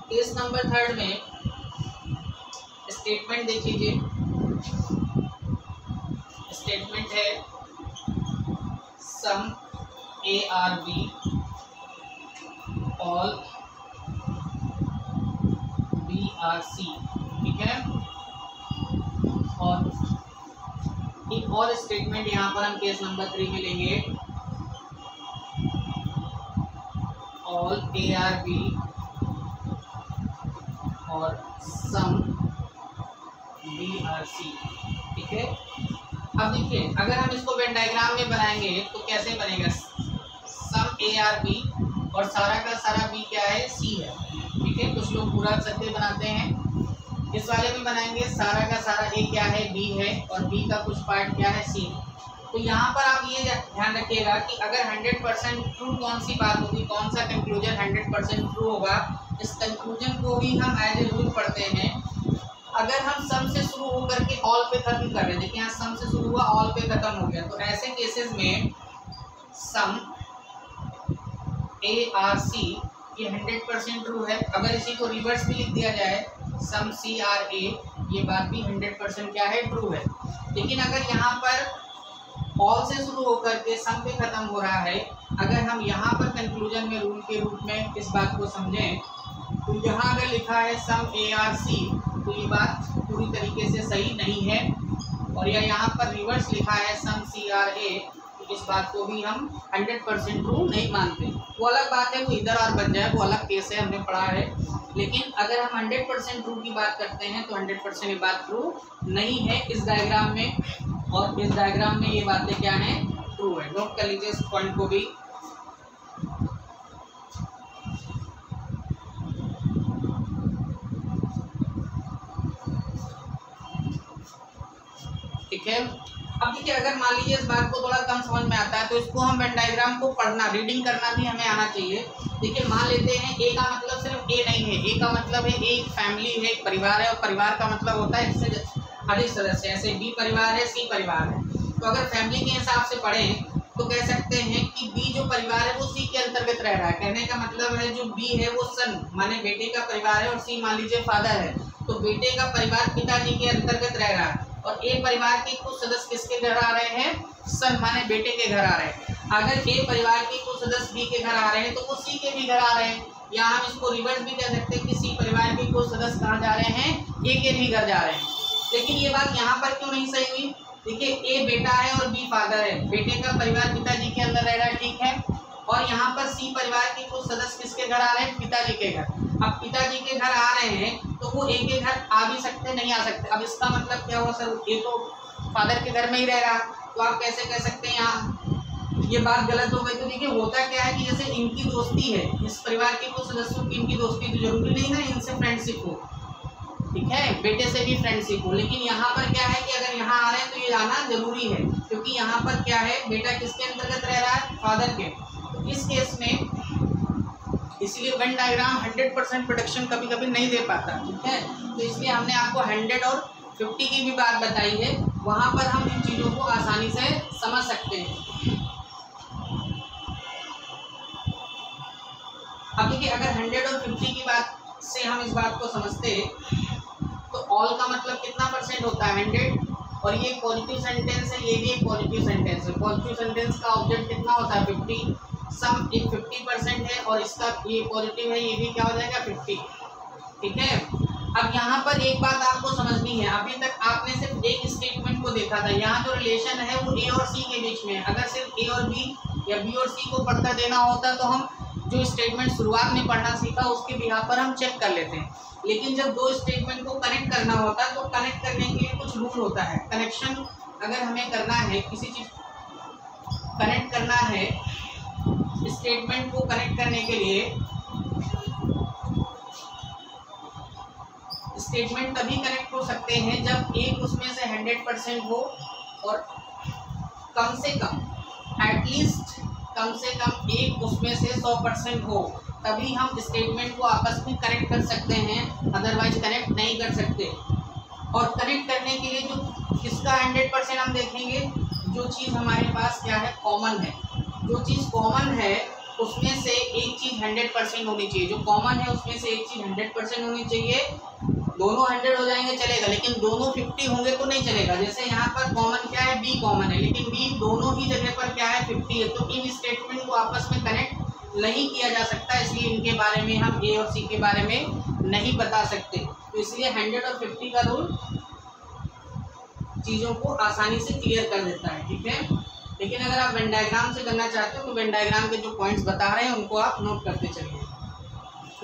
केस नंबर थर्ड में स्टेटमेंट देख लीजिए, स्टेटमेंट है सम ARB ऑल BRC। ठीक है, और एक और स्टेटमेंट यहाँ पर हम केस नंबर 3 में लेंगे ऑल ए आर बी और सम बी आर सी। ठीक है, अब देखिए अगर हम इसको वेन डायग्राम में बनाएंगे तो कैसे बनेगा, सम ए आर बी और सारा का सारा बी क्या है, सी है। ठीक है, कुछ लोग पूरा सत्य बनाते हैं, इस वाले में बनाएंगे सारा का सारा ए क्या है, बी है, और बी का कुछ पार्ट क्या है, सी है। तो यहाँ पर आप ये ध्यान रखिएगा कि अगर 100% ट्रू कौन सी बात होगी, कौन सा कंक्लूजन 100% ट्रू होगा, इस कंक्लूजन को भी हम एज ए रूल पढ़ते हैं। अगर हम सम से शुरू होकर के ऑल पे खत्म कर रहे हैं, देखिए यहाँ सम से शुरू हुआ ऑल पे खत्म हो गया, तो ऐसे केसेस में सम ए आर सी ये 100% ट्रू है। अगर इसी को रिवर्स भी लिख दिया जाए, सम सी आर ए, ये बात भी 100% क्या है, ट्रू है। लेकिन अगर यहाँ पर ऑल से शुरू होकर के सम पे खत्म हो रहा है, अगर हम यहाँ पर कंक्लूजन में रूल के रूप में इस बात को समझें, तो यहाँ अगर लिखा है सम ए आर सी, तो ये बात पूरी तरीके से सही नहीं है। और या यहाँ पर रिवर्स लिखा है सम सी आर ए, तो इस बात को भी हम 100% ट्रू नहीं मानते। वो अलग बात है, वो इधर और बन जाए, वो अलग केस है, हमने पढ़ा है। लेकिन अगर हम 100% ट्रू की बात करते हैं तो 100% ये बात ट्रू नहीं है इस डायग्राम में, और इस डायग्राम में ये बातें क्या हैं, ट्रू है। नोट कर लीजिए इस पॉइंट को भी। ठीक है, अब देखिए अगर मान लीजिए इस बात को थोड़ा कम समझ में आता है तो इसको हम वेन डायग्राम को पढ़ना, रीडिंग करना भी हमें आना चाहिए। देखिए मान लेते हैं ए का मतलब सिर्फ ए नहीं है, ए का मतलब है एक फैमिली है, एक परिवार है, और परिवार का मतलब होता है इससे अधिक सदस्य, ऐसे बी परिवार है, सी परिवार है। तो अगर फैमिली के हिसाब से पढ़ें तो कह सकते हैं कि बी जो परिवार है वो सी के अंतर्गत रह रहा है। कहने का मतलब है जो बी है वो सन माने बेटे का परिवार है, और सी मान लीजिए फादर है, तो बेटे का परिवार पिताजी के अंतर्गत रह रहा है। और ए परिवार के कुछ सदस्य किसके घर आ रहे हैं, सन माने बेटे के घर आ रहे हैं। अगर ए परिवार के कुछ सदस्य बी के घर आ रहे हैं तो वो सी के भी घर आ रहे हैं, या हम इसको रिवर्स भी कह सकते हैं कि सी परिवार के कुछ सदस्य कहाँ जा रहे हैं, ए के भी घर जा रहे हैं। लेकिन ये बात यहाँ पर क्यों नहीं सही हुई, देखिए ए बेटा है और बी फादर है, बेटे का परिवार पिताजी के अंदर रह रहा है, ठीक है, और यहाँ पर सी परिवार के कुछ सदस्य किसके घर आ रहे हैं, पिताजी के घर। अब पिताजी के घर आ रहे हैं तो वो ए के घर आ भी सकते, नहीं आ सकते। अब इसका मतलब क्या हुआ सर, ए तो फादर के घर में ही रह रहा, तो आप कैसे कह सकते हैं यहाँ ये बात गलत हो गई। तो देखिए होता क्या है कि जैसे इनकी दोस्ती है, इस परिवार के कुछ सदस्यों की इनकी दोस्ती, तो जरूरी नहीं ना इनसे फ्रेंडशिप हो, ठीक है, बेटे से भी फ्रेंडशिप हो। लेकिन यहाँ पर क्या है कि अगर यहाँ आ रहे हैं तो ये आना जरूरी है, क्योंकि यहाँ पर क्या है, बेटा किसके अंतर्गत रह रहा है, फादर के। तो इस केस में इसलिए वेन डायग्राम 100% प्रोडक्शन कभी कभी नहीं दे पाता, ठीक है। तो इसलिए हमने आपको 100 और 50 की भी बात बताई है, वहाँ पर हम इन चीज़ों को आसानी से समझ सकते हैं। अब देखिए अगर 100 और 50 की बात से हम इस बात को समझते तो ऑल का मतलब कितना परसेंट होता है, 100, और ये पॉजिटिव सेंटेंस है, ये भी एक पॉजिटिव सेंटेंस है। पॉजिटिव सेंटेंस का ऑब्जेक्ट कितना होता है, 50, सम एक 50% है, और इसका ये पॉजिटिव है, ये भी क्या हो जाएगा 50, ठीक है। अब यहाँ पर एक बात आपको समझनी है, अभी तक आपने सिर्फ एक स्टेटमेंट को देखा था, यहाँ जो रिलेशन है वो ए और सी के बीच में है। अगर सिर्फ ए और बी या बी और सी को पढ़कर देना होता तो हम जो स्टेटमेंट शुरुआत में पढ़ना सीखा उसके बिहार पर हम चेक कर लेते हैं। लेकिन जब दो स्टेटमेंट को कनेक्ट करना होता है तो कनेक्ट करने के लिए कुछ रूल होता है। कनेक्शन अगर हमें करना है, किसी चीज़ कनेक्ट करना है, स्टेटमेंट को कनेक्ट करने के लिए स्टेटमेंट तभी कनेक्ट हो सकते हैं जब एक उसमें से 100% हो और कम से कम एटलीस्ट कम से कम एक उसमें से 100% हो, तभी हम स्टेटमेंट को आपस में कनेक्ट कर सकते हैं, अदरवाइज कनेक्ट नहीं कर सकते। और कनेक्ट करने के लिए जो किसका 100% हम देखेंगे, जो चीज़ हमारे पास क्या है, कॉमन है। जो चीज़ कॉमन है उसमें से एक चीज़ 100% होनी चाहिए, जो कॉमन है उसमें से एक चीज़ 100% होनी चाहिए। दोनों 100 हो जाएंगे चलेगा, लेकिन दोनों 50 होंगे तो नहीं चलेगा। जैसे यहाँ पर कॉमन क्या है, बी कॉमन है, लेकिन बी दोनों ही जगह पर क्या है, 50 है, तो इन स्टेटमेंट को आपस में कनेक्ट नहीं किया जा सकता। इसलिए इनके बारे में हम ए और सी के बारे में नहीं बता सकते। तो इसलिए 100 और 50 का रूल चीज़ों को आसानी से क्लियर कर देता है, ठीक है। लेकिन अगर आप वेन डायग्राम से करना चाहते हो तो वेन डायग्राम के जो पॉइंट्स बता रहे हैं उनको आप नोट करते चलिए,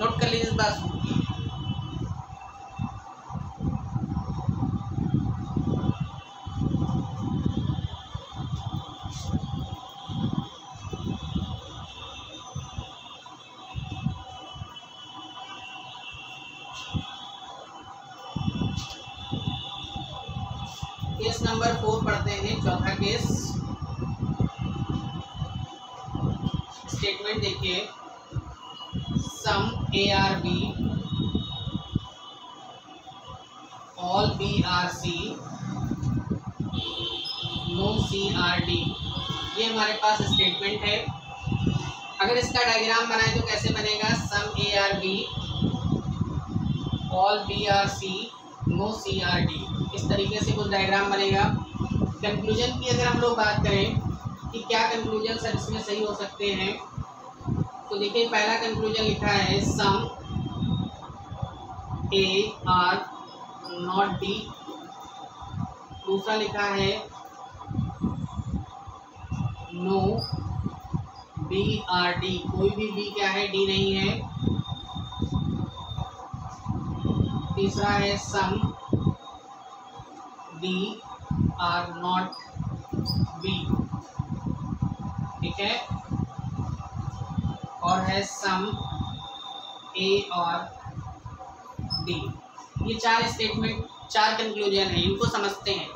नोट कर लीजिए इस बात को। केस नंबर 4 पढ़ते हैं, चौथा केस। स्टेटमेंट देखिए, some ARB all BRC no CRD, ये हमारे पास स्टेटमेंट है। अगर इसका डायग्राम बनाए तो कैसे बनेगा, some ARB all BRC no CRD, इस तरीके से कुछ डायग्राम बनेगा। कंक्लूजन की अगर हम लोग बात करें कि क्या कंक्लूजन सर इसमें सही हो सकते हैं, तो देखिए पहला कंक्लूजन लिखा है सम A R नॉट D, दूसरा लिखा है नो BRD, कोई भी B क्या है, D नहीं है। तीसरा है सम D R नॉट B, ठीक है। और है सम A और D। ये चार स्टेटमेंट, चार कंक्लूजन है, इनको समझते हैं।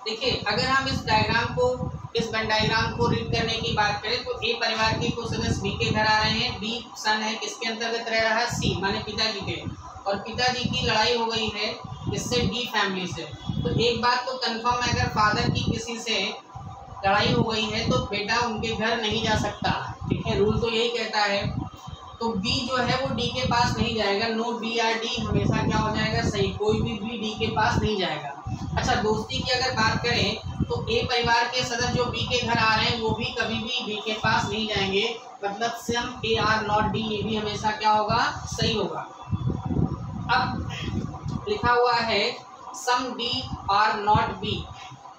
देखिए अगर हम इस डायग्राम को, इस वेन डायग्राम को रीड करने की बात करें तो ए परिवार के कुछ सदस्य बी के घर आ रहे हैं। बी सन है, किसके अंतर्गत रह रहा है, सी माने पिताजी के, और पिताजी की लड़ाई हो गई है इससे, डी फैमिली से। तो एक बात तो कंफर्म है, अगर फादर की किसी से लड़ाई हो गई है तो बेटा उनके घर नहीं जा सकता, ठीक है, रूल तो यही कहता है। तो बी जो है वो डी के पास नहीं जाएगा, नो BRD हमेशा क्या हो जाएगा, सही, कोई भी बी डी के पास नहीं जाएगा। अच्छा, दोस्ती की अगर बात करें तो ए परिवार के सदस्य जो बी के घर आ रहे हैं वो भी कभी भी बी के पास नहीं जाएंगे, मतलब सम AR नॉट D, ये भी हमेशा क्या होगा, सही होगा। अब लिखा हुआ है सम D R नॉट B,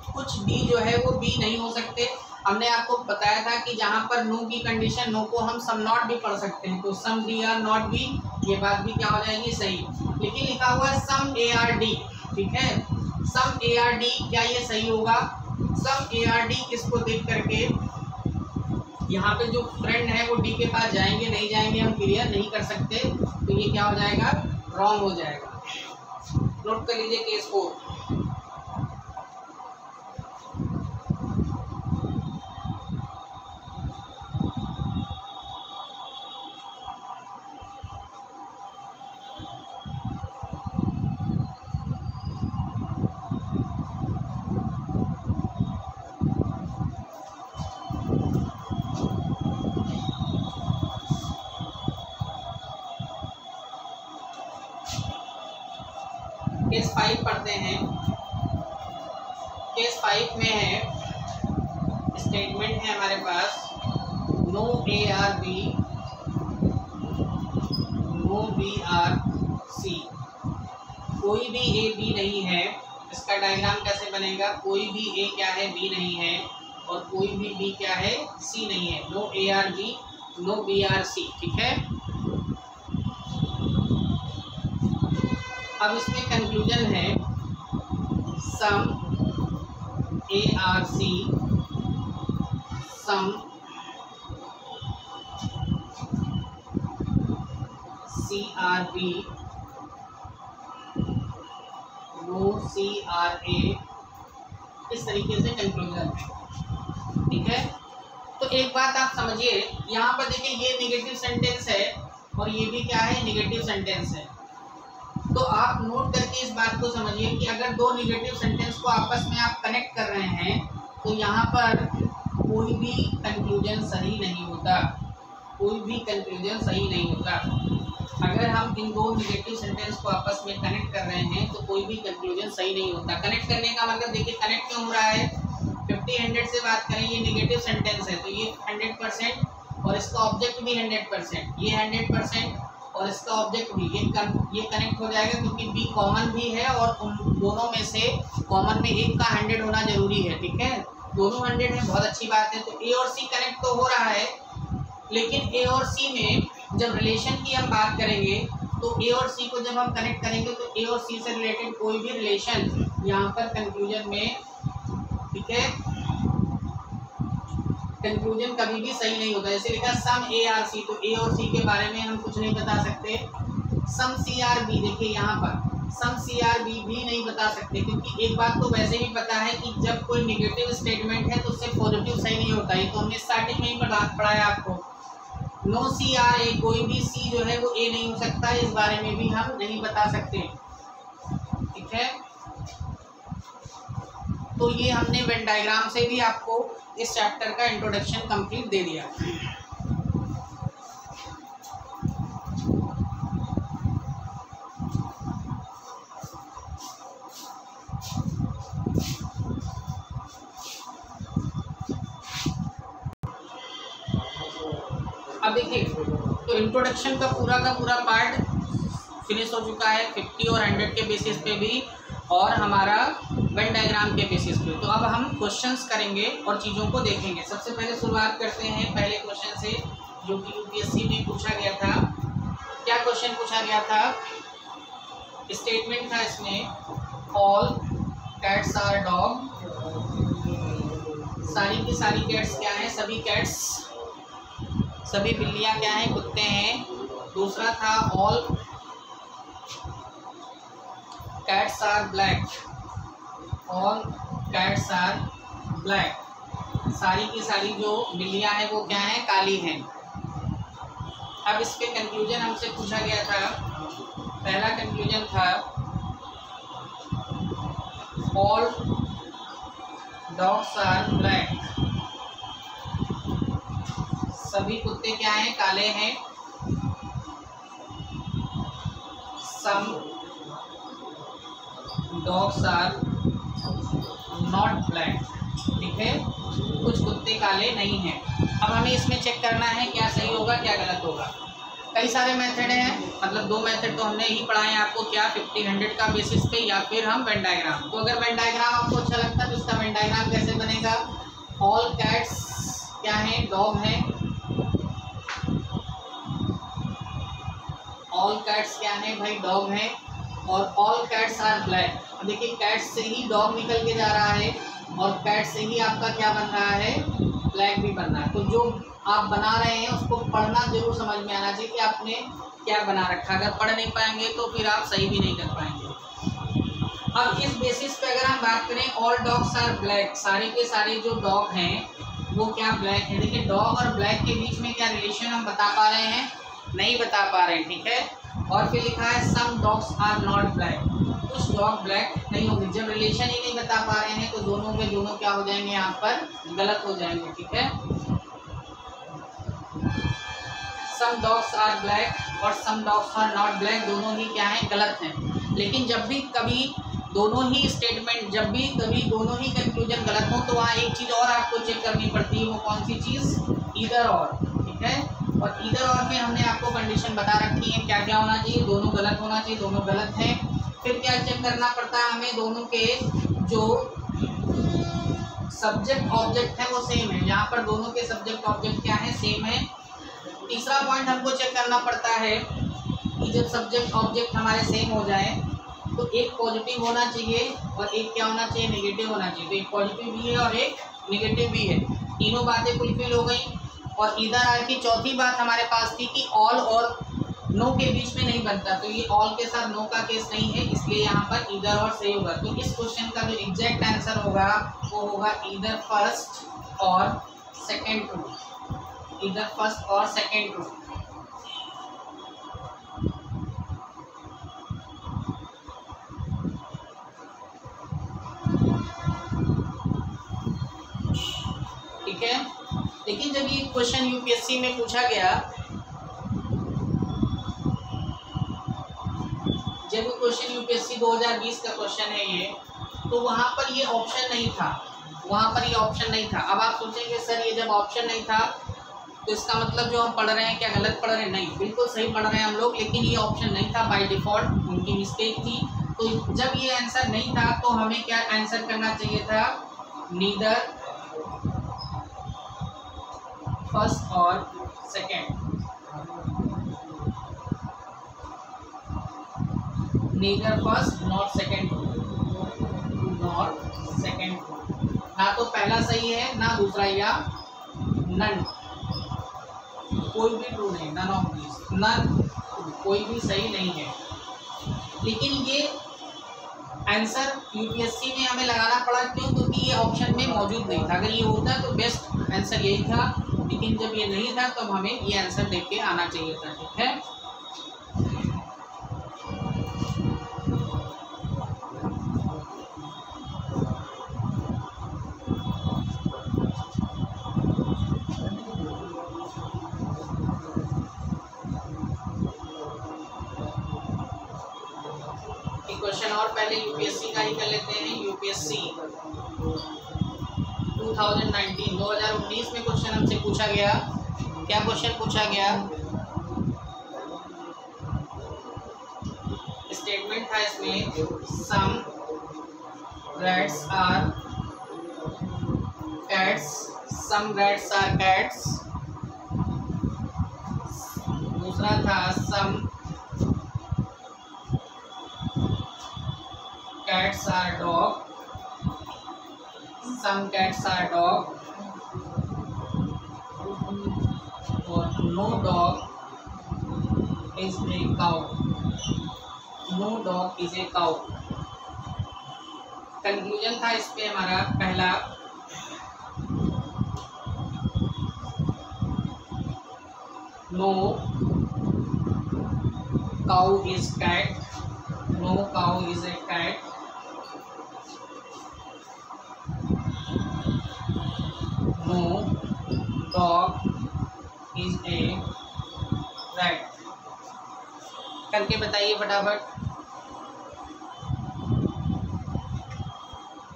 कुछ D जो है वो B नहीं हो सकते। हमने आपको बताया था कि जहाँ पर नो की कंडीशन, नो को हम सम नॉट भी पढ़ सकते हैं, तो सम D R नॉट B, ये बात भी क्या हो जाएगी, सही। लेकिन लिखा हुआ है सम ARD, ठीक है, सम ARD, क्या ये सही होगा? सम ARD किसको देख करके, यहाँ पे जो फ्रेंड है वो डी के पास जाएंगे नहीं जाएंगे हम क्लियर नहीं कर सकते, तो ये क्या हो जाएगा, रॉन्ग हो जाएगा। नोट कर लीजिए केस को। केस 5 पढ़ते हैं। केस 5 में है, स्टेटमेंट है हमारे पास नो ARB नो BRC, कोई भी A B नहीं है। इसका डायग्राम कैसे बनेगा, कोई भी A क्या है, B नहीं है, और कोई भी B क्या है, C नहीं है। नो ARB नो BRC, ठीक है। अब इसमें कंक्लूजन है सम ARC सम CRB नो CRA, इस तरीके से कंक्लूजन है, ठीक है। तो एक बात आप समझिए, यहाँ पर देखिए ये नेगेटिव सेंटेंस है और ये भी क्या है, नेगेटिव सेंटेंस है। तो आप नोट करके इस बात को समझिए कि अगर दो नेगेटिव सेंटेंस को आपस में आप कनेक्ट कर रहे हैं तो यहाँ पर कोई भी कंक्लूजन सही नहीं होता, कोई भी कंक्लूजन सही नहीं होता। अगर हम इन दो नेगेटिव सेंटेंस को आपस में कनेक्ट कर रहे हैं तो कोई भी कंक्लूजन सही नहीं होता। कनेक्ट करने का मतलब देखिए, कनेक्ट क्यों हो रहा है, 50-100 से बात करें, ये नेगेटिव सेंटेंस है तो ये 100% और इसका ऑब्जेक्ट भी 100%, ये 100% और इसका ऑब्जेक्ट भी, ये कनेक्ट हो जाएगा क्योंकि बी कॉमन भी है और उन दोनों में से कॉमन में एक का 100 होना जरूरी है, ठीक है। दोनों 100 है, बहुत अच्छी बात है। तो ए और सी कनेक्ट तो हो रहा है, लेकिन ए और सी में जब रिलेशन की हम बात करेंगे तो ए और सी को जब हम कनेक्ट करेंगे तो ए और सी से रिलेटेड कोई भी रिलेशन यहाँ पर कंक्लूजन में, ठीक है, कंक्लूजन कभी भी सही नहीं होता। जैसे लिखा सम ए आर सी, तो ए और सी के बारे में हम कुछ नहीं बता सकते। सम सी आर बी, देखिए यहाँ पर सम सी आर बी भी नहीं बता सकते, क्योंकि एक बात तो वैसे भी पता है कि जब कोई नेगेटिव स्टेटमेंट है तो उससे पॉजिटिव सही नहीं होता। ये तो हमने स्टार्टिंग में ही पढ़ाया आपको। नो सी आर ए, कोई भी सी जो है वो ए नहीं हो सकता, इस बारे में भी हम नहीं बता सकते, ठीक है। तो ये हमने वेन डायग्राम से भी आपको इस चैप्टर का इंट्रोडक्शन कंप्लीट दे दिया। अब देखिए, तो इंट्रोडक्शन का पूरा पार्ट फिनिश हो चुका है 50 और 100 के बेसिस पे भी, और हमारा वेन डायग्राम के बेसिस पे। तो अब हम क्वेश्चंस करेंगे और चीज़ों को देखेंगे। सबसे पहले शुरुआत करते हैं पहले क्वेश्चन से, जो कि यूपीएससी में पूछा गया था। क्या क्वेश्चन पूछा गया था? स्टेटमेंट था इसमें, ऑल कैट्स आर डॉग, सारी की सारी कैट्स क्या हैं? सभी कैट्स, सभी बिल्लियाँ क्या हैं? कुत्ते हैं। दूसरा था all cats are black, all cats are black, सारी की सारी जो बिल्लियाँ हैं वो क्या हैं? काली हैं। अब इस पे कंक्लूजन हमसे पूछा गया था। पहला कंक्लूजन था ऑल डॉग्स आर ब्लैक, सभी कुत्ते क्या हैं? काले हैं। Some dogs are not black, ठीक है, कुछ कुत्ते काले नहीं हैं। अब हमें इसमें चेक करना है क्या सही होगा क्या गलत होगा। कई सारे मेथड हैं, मतलब 2 मेथड तो हमने ही पढ़ाए हैं आपको, क्या 50-100 का बेसिस पे, या फिर हम वेन डायग्राम। तो अगर वेन डायग्राम आपको अच्छा लगता है तो इसका वेन डायग्राम कैसे बनेगा? ऑल कैट्स क्या है? डॉग है। ऑल कैट्स क्या है भाई? डॉग है। और ऑल कैट्स आर ब्लैक, देखिए कैट्स से ही डॉग निकल के जा रहा है और कैट से ही आपका क्या बन रहा है? ब्लैक भी बन रहा है। तो जो आप बना रहे हैं उसको पढ़ना जरूर समझ में आना चाहिए कि आपने क्या बना रखा। अगर पढ़ नहीं पाएंगे तो फिर आप सही भी नहीं कर पाएंगे। अब इस बेसिस पे अगर हम बात करें, ऑल डॉग्स आर ब्लैक, सारे के सारे जो डॉग हैं वो क्या? ब्लैक है। देखिए डॉग और ब्लैक के बीच में क्या रिलेशन हम बता पा रहे हैं? नहीं बता पा रहे हैं, ठीक है। और फिर लिखा है some dogs are not black, कुछ डॉग ब्लैक नहीं होंगे। जब रिलेशन ही नहीं बता पा रहे हैं तो दोनों के दोनों क्या हो जाएंगे? यहाँ पर गलत हो जाएंगे, ठीक है। सम डॉग्स आर ब्लैक और some dogs are not black, दोनों ही क्या हैं? गलत हैं। लेकिन जब भी कभी दोनों ही स्टेटमेंट, जब भी कभी दोनों ही कंक्लूजन गलत हो तो वहाँ एक चीज़ और आपको चेक करनी पड़ती है। वो कौन सी चीज़? ईदर और, ठीक है। और ईदर और में हमने आपको कंडीशन बता रखी है क्या क्या होना चाहिए? दोनों गलत होना चाहिए, दोनों गलत हैं। फिर क्या चेक करना पड़ता है हमें? दोनों के जो सब्जेक्ट ऑब्जेक्ट है वो सेम है। यहाँ पर दोनों के सब्जेक्ट ऑब्जेक्ट क्या है? सेम है। तीसरा पॉइंट हमको चेक करना पड़ता है कि जब सब्जेक्ट ऑब्जेक्ट हमारे सेम हो जाए तो एक पॉजिटिव होना चाहिए और एक क्या होना चाहिए? नेगेटिव होना चाहिए। तो एक पॉजिटिव भी है और एक नेगेटिव भी है। तीनों बातें फुलफिल हो गई। और इधर आर की चौथी बात हमारे पास थी कि ऑल और नो के बीच में नहीं बनता, तो ये ऑल के साथ नो का केस नहीं है, इसलिए यहाँ पर ईदर और सही होगा। तो इस क्वेश्चन का जो एग्जैक्ट आंसर होगा वो होगा ईदर फर्स्ट और सेकेंड ट्रू, ईदर फर्स्ट और सेकेंड ट्रू। ठीक है। लेकिन जब ये क्वेश्चन यूपीएससी में पूछा गया, जब क्वेश्चन यूपीएससी 2020 का क्वेश्चन है ये, तो वहाँ पर ये ऑप्शन नहीं था, वहाँ पर ये ऑप्शन नहीं था। अब आप सोचेंगे सर ये जब ऑप्शन नहीं था तो इसका मतलब जो हम पढ़ रहे हैं क्या गलत पढ़ रहे हैं? नहीं, बिल्कुल सही पढ़ रहे हैं हम लोग, लेकिन ये ऑप्शन नहीं था बाय डिफ़ॉल्ट, उनकी मिस्टेक थी। तो जब ये आंसर नहीं था तो हमें क्या आंसर करना चाहिए था? नीदर फर्स्ट और second, neither first not second ना तो पहला सही है ना दूसरा, या नन, कोई भी ट्रू नहीं, नन ऑफ दिस, नन कोई भी सही नहीं है। लेकिन ये आंसर यूपीएससी में हमें लगाना पड़ा, क्यों? क्योंकि ये ऑप्शन में मौजूद नहीं था। अगर ये होता तो बेस्ट आंसर यही था, लेकिन जब ये नहीं था तो हमें ये आंसर देख के आना चाहिए था। ठीक है, क्वेश्चन और पहले यूपीएससी का ही कर लेते हैं। यूपीएससी 2019 में क्वेश्चन हमसे पूछा गया, क्या क्वेश्चन पूछा गया? स्टेटमेंट था इसमें, some rats are cats, some rats are cats. दूसरा था some cats are dog, some cats are dog, और no dog is a cow, no dog is a cow। Conclusion था इस पे हमारा पहला, no cow is cat, no cow is a cat, no dog is a rat। करके बताइए फटाफट।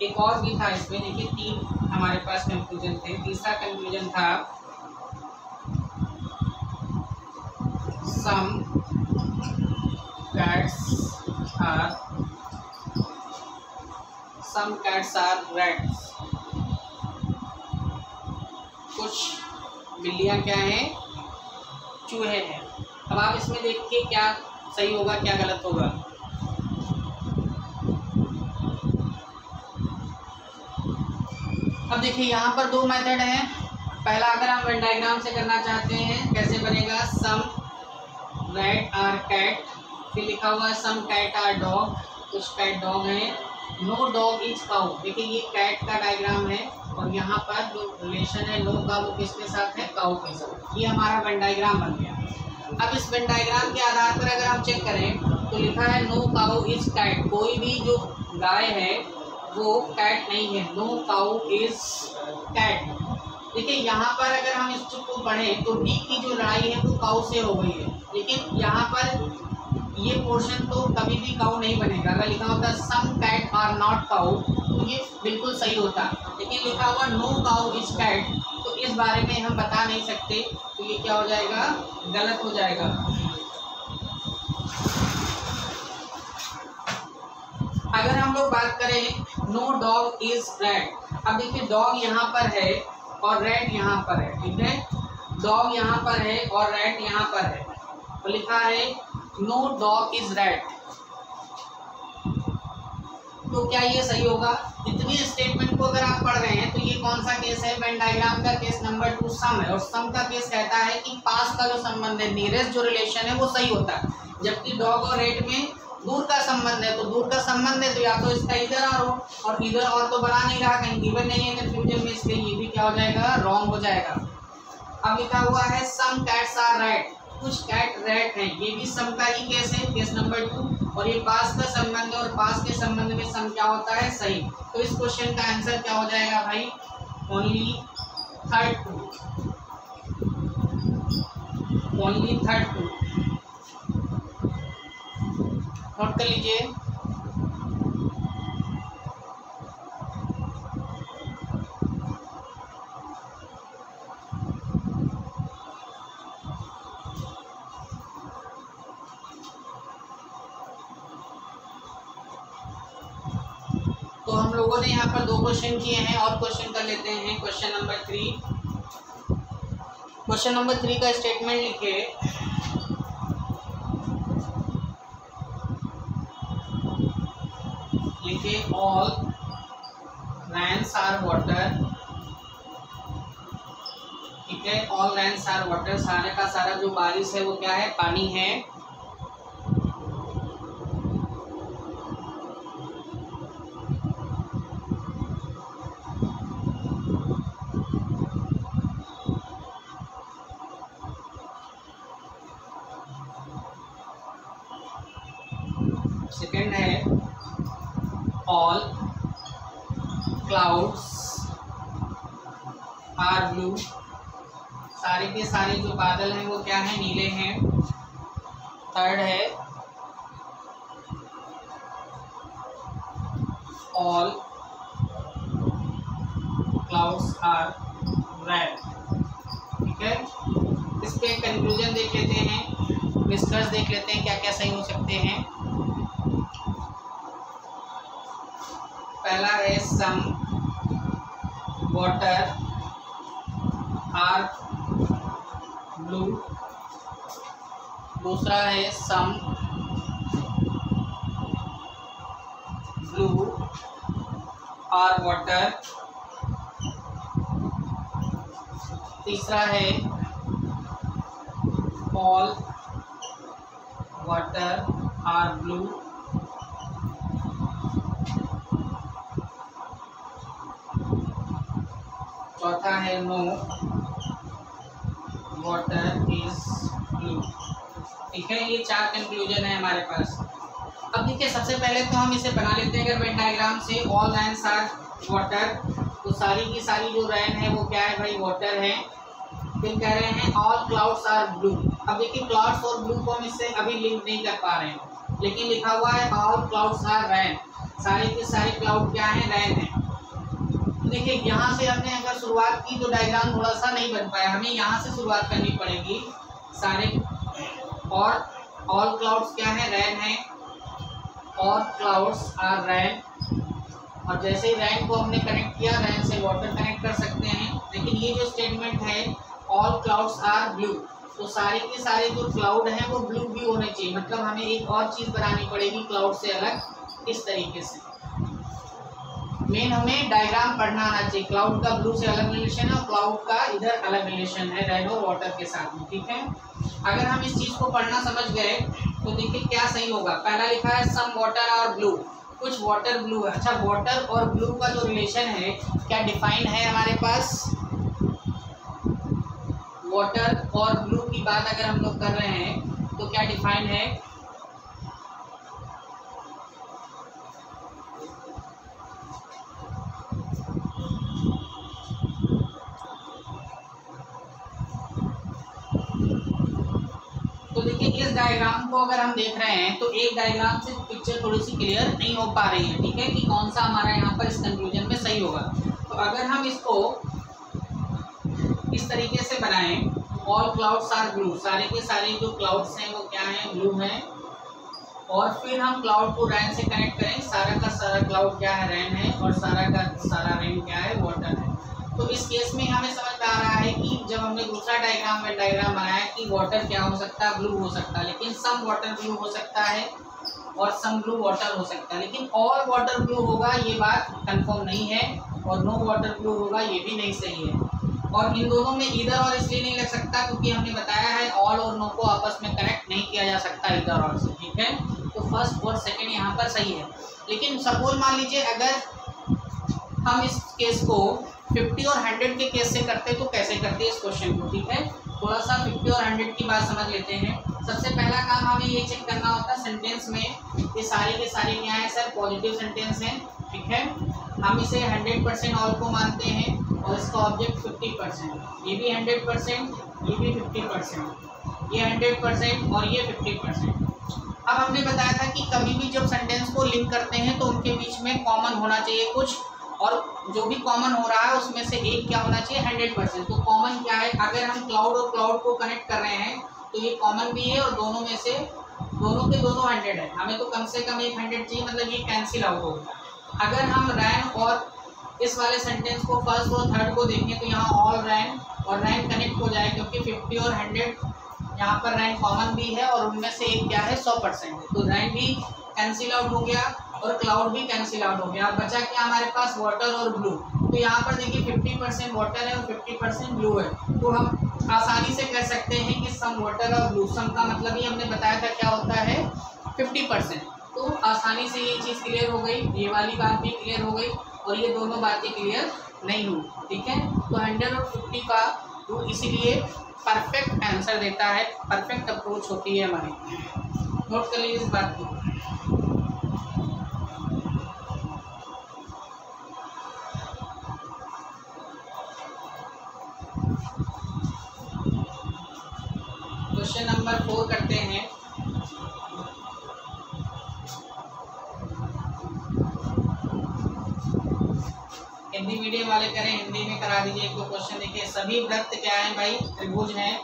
एक और भी था इसमें, देखिए 3 हमारे पास कंक्लूजन थे। तीसरा कंक्लूजन था सम cats are rats, कुछ बिल्लियां क्या हैं? चूहे हैं। अब आप इसमें देखिए क्या सही होगा क्या गलत होगा। अब देखिए यहाँ पर 2 मेथड हैं। पहला, अगर हम वेन डायग्राम से करना चाहते हैं, कैसे बनेगा? सम रैट आर कैट, फिर लिखा हुआ है सम कैट आर डॉग, कुछ कैट डॉग है। नो डॉग इज काउ, देखिए ये कैट का डायग्राम है और यहाँ पर जो रिलेशन है नो का वो किसके साथ है? काउ के साथ। ये हमारा वेन डायग्राम बन गया। अब इस वेन डायग्राम के आधार पर अगर हम चेक करें तो लिखा है नो काउ इज कैट, कोई भी जो गाय है वो कैट नहीं है, नो काउ इज कैट। देखिए यहाँ पर अगर हम इस चीज को पढ़ें तो डी की जो लड़ाई है वो काउ से हो गई है, लेकिन यहाँ पर ये पोर्शन तो कभी भी काउ नहीं बनेगा। अगर लिखा होता सम कैट आर नॉट काउ तो ये बिल्कुल सही होता, लेकिन लिखा हुआ नो काउ इज कैट, तो इस बारे में हम बता नहीं सकते, तो ये क्या हो जाएगा? गलत हो जाएगा। अगर हम लोग बात करें नो डॉग इज रैट, अब देखिए डॉग यहाँ पर है और रैट यहाँ पर है, ठीक है? डॉग यहाँ पर है और रैट यहाँ पर है, तो लिखा है नो डॉग इज रैट, तो क्या ये सही होगा? इतनी स्टेटमेंट को अगर आप पढ़ रहे हैं तो ये कौन सा केस है? वेन डायग्राम का केस नंबर 2 सम है, और सम का केस कहता है कि पास का जो संबंध है, नियरेस्ट जो रिलेशन है वो सही होता है, जबकि डॉग और रेट में दूर का संबंध है। तो दूर का संबंध है तो या तो इसका इधर और इधर और तो बना नहीं रहा, कहीं गिवन नहीं है कंफ्यूजन में, इसलिए ये भी क्या हो जाएगा? रॉन्ग हो जाएगा। अब लिखा हुआ है सम कैट्स आर रैट, कुछ कैट रैट हैं, ये भी सम का ही केस है, केस नंबर 2, और ये पास का संबंध है और पास के संबंध में सम क्या होता है? सही। तो इस क्वेश्चन का आंसर क्या हो जाएगा भाई? Only third two, only third two. Note कर लीजिए। तो हम लोगों ने यहाँ पर 2 क्वेश्चन किए हैं और क्वेश्चन कर लेते हैं। क्वेश्चन नंबर 3, क्वेश्चन नंबर 3 का स्टेटमेंट लिखिए। ऑल रेन्स आर वाटर, ठीक है, ऑल रेन्स आर वाटर, सारे का सारा जो बारिश है वो क्या है, पानी है। सेकंड है ऑल क्लाउड्स आर ब्लू, सारे के सारे जो बादल हैं वो क्या है, नीले हैं। थर्ड है ऑल क्लाउड्स आर रेड, ठीक है। इस पे कंक्लूजन देख लेते हैं, निष्कर्ष देख लेते हैं क्या क्या सही हो सकते हैं। पहला है सम वाटर आर ब्लू, दूसरा है सम ब्लू आर वाटर, तीसरा है ऑल वाटर आर ब्लू, चौथा है नो वाटर इज ब्लू, ठीक है। ये 4 कंक्लूजन है हमारे पास। अब देखिए सबसे पहले तो हम इसे बना लेते हैं। अगर वेन डायग्राम से ऑल रेन्स आर वाटर, तो सारी की सारी जो रेन है वो क्या है भाई, वाटर है। फिर कह रहे हैं ऑल क्लाउड्स आर ब्लू। अब देखिए क्लाउड्स और ब्लू को हम इससे अभी लिंक नहीं कर पा रहे हैं, लेकिन लिखा हुआ है ऑल क्लाउड्स आर रेन, सारे के सारे क्लाउड क्या है, रेन है। देखिए यहाँ से हमने अगर शुरुआत की तो डायग्राम थोड़ा सा नहीं बन पाया, हमें यहाँ से शुरुआत करनी पड़ेगी। सारे और ऑल क्लाउड्स क्या है, रेन है, और क्लाउड्स आर रेन। और जैसे ही रेन को हमने कनेक्ट किया, रेन से वाटर कनेक्ट कर सकते हैं। लेकिन ये जो स्टेटमेंट है ऑल क्लाउड्स आर ब्लू, तो सारे के सारे जो क्लाउड हैं वो ब्लू भी होने चाहिए। मतलब हमें एक और चीज़ बनानी पड़ेगी क्लाउड से अलग, इस तरीके से। मेन हमें डायग्राम पढ़ना आना चाहिए। क्लाउड का ब्लू से अलग रिलेशन है और क्लाउड का इधर अलग रिलेशन है रेन और वाटर के साथ में, ठीक है। अगर हम इस चीज़ को पढ़ना समझ गए तो देखिए क्या सही होगा। पहला लिखा है सम वाटर और ब्लू, कुछ वाटर ब्लू है। अच्छा, वाटर और ब्लू का जो रिलेशन है क्या डिफाइन है हमारे पास। वाटर और ब्लू की बात अगर हम लोग कर रहे हैं तो क्या डिफाइन है, तो देखिए इस डायग्राम को अगर हम देख रहे हैं तो एक डायग्राम से पिक्चर थोड़ी सी क्लियर नहीं हो पा रही है, ठीक है, कि कौन सा हमारा यहाँ पर इस कंक्लूजन में सही होगा। तो अगर हम इसको इस तरीके से बनाएं, ऑल क्लाउड्स आर ब्लू, सारे के सारे जो क्लाउड्स हैं वो क्या हैं, ब्लू हैं। और फिर हम क्लाउड को रेन से कनेक्ट करें, सारा का सारा क्लाउड क्या है, रेन है, और सारा का सारा रेन क्या है, वाटर है। तो इस केस में हमें समझ में आ रहा है कि जब हमने दूसरा डायग्राम बनाया कि वाटर क्या हो सकता है, ब्लू हो सकता है, लेकिन सम वाटर ब्लू हो सकता है और सम ब्लू वाटर हो सकता है। लेकिन ऑल वाटर ब्लू होगा ये बात कंफर्म नहीं है, और नो वाटर ब्लू होगा ये भी नहीं सही है। और इन दोनों में इधर और इसलिए नहीं लग सकता क्योंकि हमने बताया है ऑल और नो को आपस में कनेक्ट नहीं किया जा सकता इधर और से, ठीक है। तो फर्स्ट और सेकंड यहाँ पर सही है। लेकिन सपोज मान लीजिए अगर हम इस केस को 50 और 100 के केस से करते तो कैसे करते इस क्वेश्चन को, ठीक है। थोड़ा सा 50 और 100 की बात समझ लेते हैं। सबसे पहला काम हमें ये चेक करना होता है सेंटेंस में ये सारे के सारे क्या है सर, पॉजिटिव सेंटेंस हैं, ठीक है। हम इसे 100% ऑल को मानते हैं और इसका ऑब्जेक्ट 50%, ये भी 100%, ये भी 50%, ये 100% और ये 50%। अब हमने बताया था कि कभी भी जब सेंटेंस को लिंक करते हैं तो उनके बीच में कॉमन होना चाहिए कुछ, और जो भी कॉमन हो रहा है उसमें से एक क्या होना चाहिए, 100%। तो कॉमन क्या है, अगर हम क्लाउड और क्लाउड को कनेक्ट कर रहे हैं तो ये कॉमन भी है और दोनों में से दोनों के दोनों 100 है। हमें तो कम से कम एक 100 चाहिए, मतलब ये कैंसिल आउट होगा। अगर हम रैन और इस वाले सेंटेंस को फर्स्ट और थर्ड को देखें तो यहाँ ऑल रैंक और रैंक कनेक्ट हो जाए, क्योंकि 50 और 100 यहाँ पर रैंक कॉमन भी है और उनमें से एक क्या है 100% है, तो रैंक भी कैंसिल आउट हो गया और क्लाउड भी कैंसिल आउट हो गया। अब बचा क्या हमारे पास, वाटर और ब्लू। तो यहाँ पर देखिए 50% वाटर है और 50% ब्लू है, तो हम आसानी से कह सकते हैं कि सम वाटर और ब्लू, सम का मतलब ही हमने बताया था क्या होता है 50%। तो आसानी से ये चीज़ क्लियर हो गई, ये वाली बात भी क्लियर हो गई और ये दोनों बातें क्लियर नहीं हुई। ठीक है, तो 100 और 50 का तो इसीलिए परफेक्ट आंसर देता है, परफेक्ट अप्रोच होती है हमारी। नोट कर लीजिए इस बात को। क्वेश्चन नंबर 4 करते हैं। हिंदी मीडियम वाले करें, हिंदी में करा दीजिए। एक दो क्वेश्चन देखिए। सभी वृत्त क्या है भाई, त्रिभुज हैं,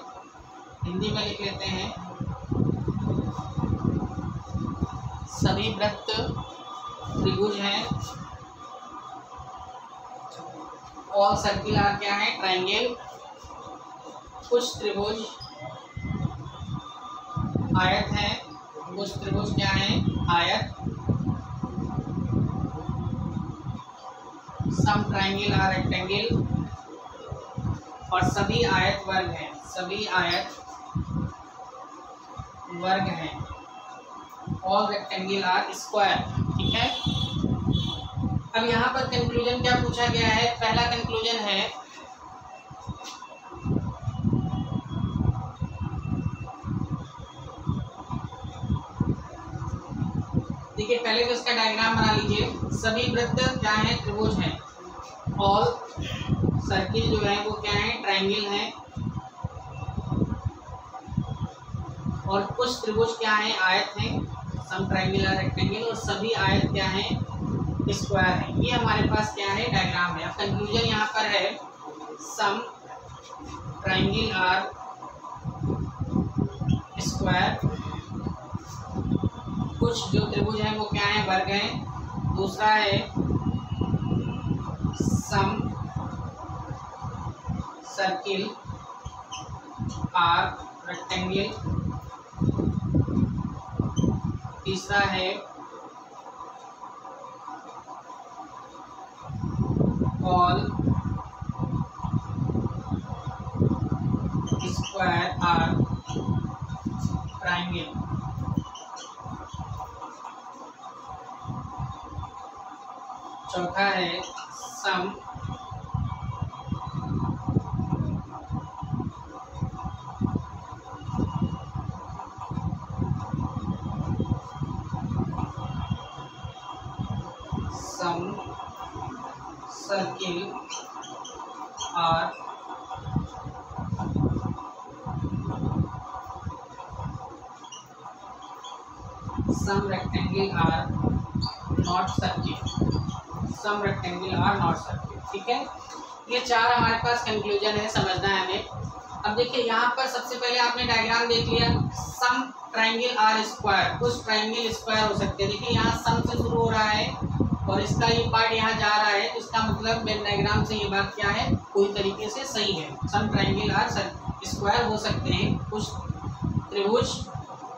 हिंदी में लिख लेते हैं। सभी वृत्त त्रिभुज हैं। ऑल सर्किल आर क्या है, ट्रायंगल। कुछ त्रिभुज आयत है, कुछ त्रिभुज क्या है, आयत। सम ट्रायंगल आर रेक्टेंगल और सभी आयत वर्ग हैं, सभी आयत वर्ग हैं। All rectangle are square. ठीक है, अब यहाँ पर कंक्लूजन क्या पूछा गया है, पहला कंक्लूजन है देखिए, पहले तो इसका डायग्राम बना लीजिए। सभी वृत्त क्या है, त्रिभुज हैं। ऑल सर्किल जो है वो क्या है, ट्रायंगल है। और कुछ त्रिभुज क्या है, आयत है, सम ट्रायंगल आर रेक्टेंगल। और सभी आयत क्या है, स्क्वायर है। ये हमारे पास क्या है, डायग्राम है। अब कंक्लूजन यहाँ पर है सम ट्रायंगल आर स्क्वायर। कुछ जो त्रिभुज हैं वो क्या है, वर्ग हैं। दूसरा है सम सर्किल आर रेक्टेंगल। तीसरा है ऑल स्क्वायर आर ट्रायंगल। चौथा है some circle are some rectangle are not circle. Some rectangle are not circle. ठीक है, ये चार हमारे पास कंक्लूजन है, समझना है हमें। अब देखिए यहाँ पर सबसे पहले आपने डायग्राम देख लिया। सम ट्रायंगल आर स्क्वायर, कुछ ट्रायंगल स्क्वायर हो सकते हैं। देखिए यहाँ सम से शुरू हो रहा है और इसका ये पार्ट यहाँ जा रहा है, तो इसका मतलब मेन डायग्राम से ये बात क्या है, पूरी तरीके से सही है। सम ट्रायंगल आर स्क्वायर हो सकते हैं, कुछ त्रिभुज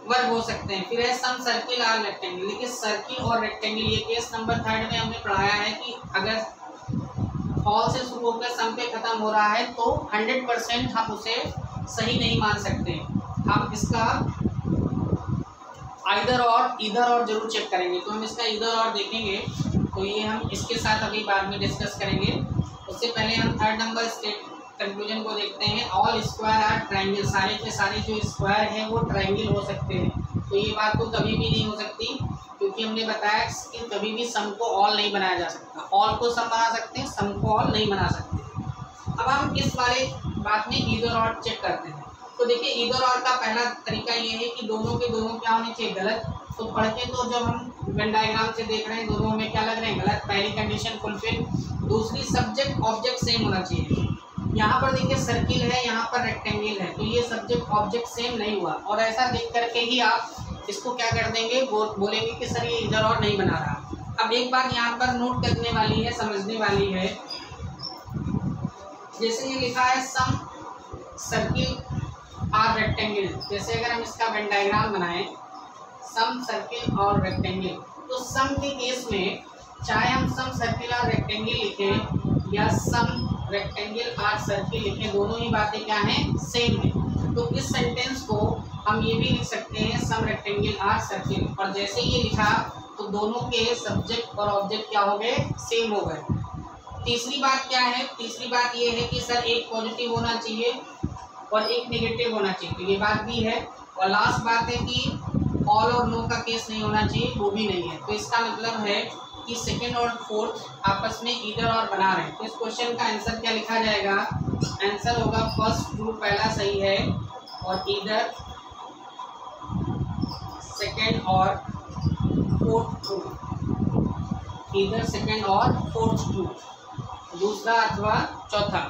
वर्ग हो सकते हैं। फिर है सम सर्किल आर रेक्टेंगल। देखिए सर्किल और रेक्टेंगल, ये केस नंबर 3 में हमने पढ़ाया है कि अगर ऑल से शुरू होकर सम पे खत्म हो रहा है तो 100% हम उसे सही नहीं मान सकते। हम इसका इधर और जरूर चेक करेंगे। तो हम इसका इधर और देखेंगे, तो ये हम इसके साथ अभी बाद में डिस्कस करेंगे। उससे पहले हम 3rd नंबर स्टेट कंक्लूजन को देखते हैं। ऑल स्क्वायर आर ट्रायंगल, सारे के सारे जो स्क्वायर हैं वो ट्रायंगल हो सकते हैं। तो ये बात तो कभी भी नहीं हो सकती, क्योंकि हमने बताया कि कभी भी सम को ऑल नहीं बनाया जा सकता। ऑल को सम बना सकते हैं, सम को ऑल नहीं बना सकते। अब हम इस वाले बात में ईदर और चेक करते हैं। तो देखिए ईदर और का पहला तरीका ये है कि दोनों के दोनों क्या होने चाहिए, गलत। तो पढ़ के तो जब हम वेन डायग्राम से देख रहे हैं दोनों में क्या लग रहे हैं, गलत। पहली कंडीशन फुलफिल। दूसरी सब्जेक्ट ऑब्जेक्ट सेम होना चाहिए। यहाँ पर देखिए सर्किल है, यहाँ पर रेक्टेंगल है, तो ये सब्जेक्ट ऑब्जेक्ट सेम नहीं हुआ। और ऐसा देख करके ही आप इसको क्या कर देंगे, बोलेंगे कि सर ये इधर और नहीं बना रहा। अब एक बात यहाँ पर नोट करने वाली है, समझने वाली है, जैसे ये लिखा है सम सर्किल और रेक्टेंगल, जैसे अगर हम इसका वेन डायग्राम बनाएं सम सर्किल और रेक्टेंगल, तो सम के केस में चाहे हम सम सर्किल और रेक्टेंगल लिखें या सम रेक्टेंगल और सर्किल लिखें, दोनों ही बातें क्या हैं, सेम है। तो इस सेंटेंस को हम ये भी लिख सकते हैं सम रेक्टेंगल और सर्किल, और जैसे ये लिखा तो दोनों के सब्जेक्ट और ऑब्जेक्ट क्या हो गए, सेम हो गए। तीसरी बात क्या है, तीसरी बात ये है कि सर एक पॉजिटिव होना चाहिए और एक नेगेटिव होना चाहिए, तो ये बात भी है। और लास्ट बात है कि ऑल और नो का केस नहीं होना चाहिए, वो भी नहीं है। तो इसका मतलब है कि सेकंड और फोर्थ आपस में ईदर और बना रहे हैं। तो इस क्वेश्चन का आंसर क्या लिखा जाएगा, आंसर होगा फर्स्ट ट्रू, पहला सही है, और ईदर सेकंड और फोर्थ ट्रू, ईदर सेकंड और फोर्थ ट्रू, दूसरा अथवा चौथा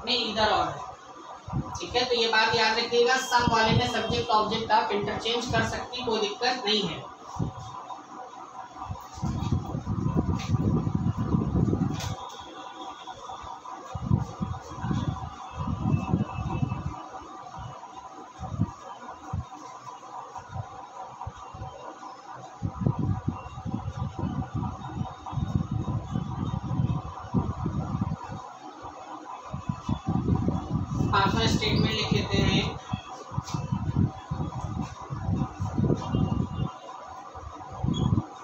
में ईदर और है। ठीक है, तो ये बात याद रखिएगा, सम वाले में सब्जेक्ट ऑब्जेक्ट आप इंटरचेंज कर सकते हैं, कोई दिक्कत नहीं है। पांचवा स्टेटमेंट लिख लेते हैं,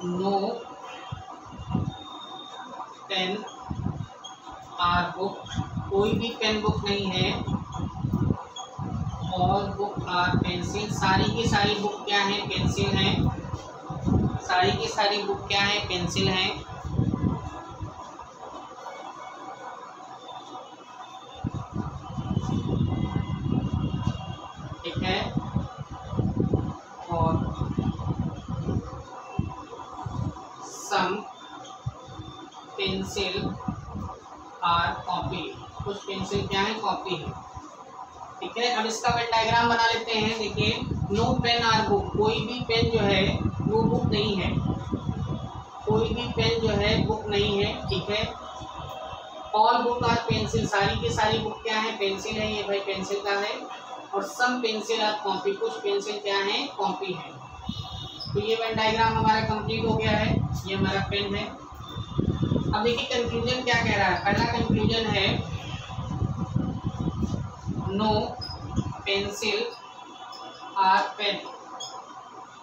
नो पेन आर बुक, कोई भी पेन बुक नहीं है, ऑल बुक आर पेंसिल, सारी की सारी बुक क्या है, पेंसिल हैं, सारी की सारी बुक क्या है, पेंसिल हैं। ठीक है, और सम पेंसिल आर कॉपी, कुछ पेंसिल क्या है, कॉपी है। ठीक है, अब इसका वेन डायग्राम बना लेते हैं। देखिए, नो पेन आर बुक, कोई भी पेन जो है वो बुक नहीं है, कोई भी पेन जो है बुक नहीं है। ठीक है, ऑल बुक आर पेंसिल, सारी की सारी बुक क्या है, पेंसिल है, ये भाई पेंसिल का है। और सम पेंसिल आर कॉपी, कुछ पेंसिल क्या है, कॉपी है। तो ये वेन डायग्राम हमारा कंप्लीट हो गया है, ये हमारा पेन है। अब देखिए कंक्लूजन क्या कह रहा है, पहला कंक्लूजन है no pencil are pen,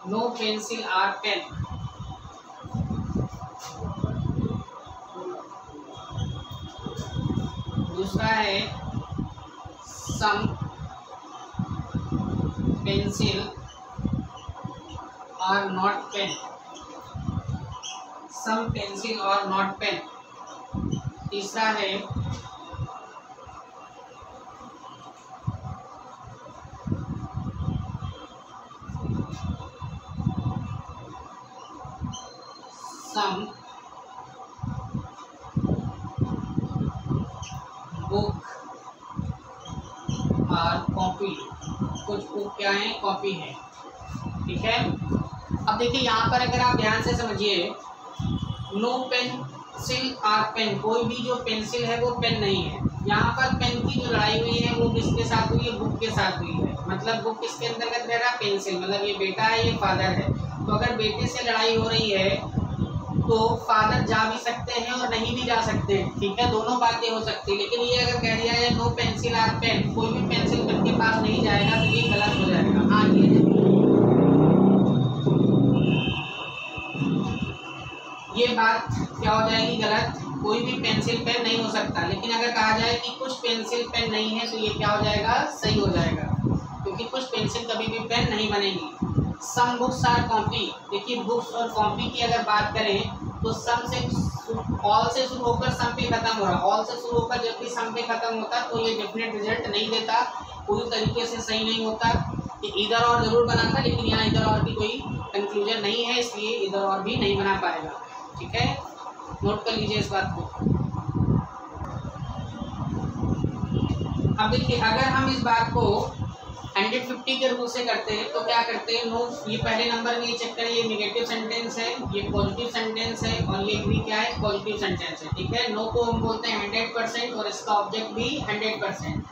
no pencil are pen. दूसरा है some pencil are not pen, some pencil are not pen. तीसरा है सम बुक आर कॉपी, कुछ बुक क्या है, कॉपी है। ठीक है, अब देखिए यहाँ पर अगर आप ध्यान से समझिए, नो पेंसिल आर पेन, कोई भी जो पेंसिल है वो पेन नहीं है। यहाँ पर पेन की जो लड़ाई हुई है वो किसके साथ हुई है, बुक के साथ हुई है। मतलब बुक किसके अंतर्गत रह रहा है, पेंसिल, मतलब ये बेटा है, ये फादर है। तो अगर बेटे से लड़ाई हो रही है तो फादर जा भी सकते हैं और नहीं भी जा सकते। ठीक है, दोनों बातें हो सकती है। लेकिन ये अगर कह दिया जाए नो पेंसिल आर पेन, कोई भी पेंसिल पेन के पास नहीं जाएगा, तो ये गलत हो जाएगा। हाँ, ये बात क्या हो जाएगी, गलत, कोई भी पेंसिल पेन नहीं हो सकता। लेकिन अगर कहा जाए कि कुछ पेंसिल पेन नहीं है, तो ये क्या हो जाएगा, सही हो जाएगा, क्योंकि कुछ पेंसिल कभी भी पेन नहीं बनेगी। सम बुक्स आर कॉपी, देखिए बुक्स और कॉपी की अगर बात करें तो सम से ऑल से शुरू होकर सम पे खत्म हो रहा, ऑल से शुरू होकर जब भी सम पे खत्म होता तो ये डेफिनेट रिजल्ट नहीं देता, पूरी तरीके से सही नहीं होता। कि इधर और जरूर बना था, लेकिन यहाँ इधर और की कोई कंक्लूजन नहीं है, इसलिए इधर और भी नहीं बना पाएगा। ठीक है, नोट कर लीजिए इस बात को। अब देखिए, अगर हम इस बात को 150 के रूल से करते हैं तो क्या करते हैं, नो, ये पहले नंबर में ये चेक करें, ये नेगेटिव सेंटेंस है, ये पॉजिटिव सेंटेंस है और ये भी क्या है, पॉजिटिव सेंटेंस है, ठीक है। नो को हम बोलते हैं 100% और इसका ऑब्जेक्ट भी 100%।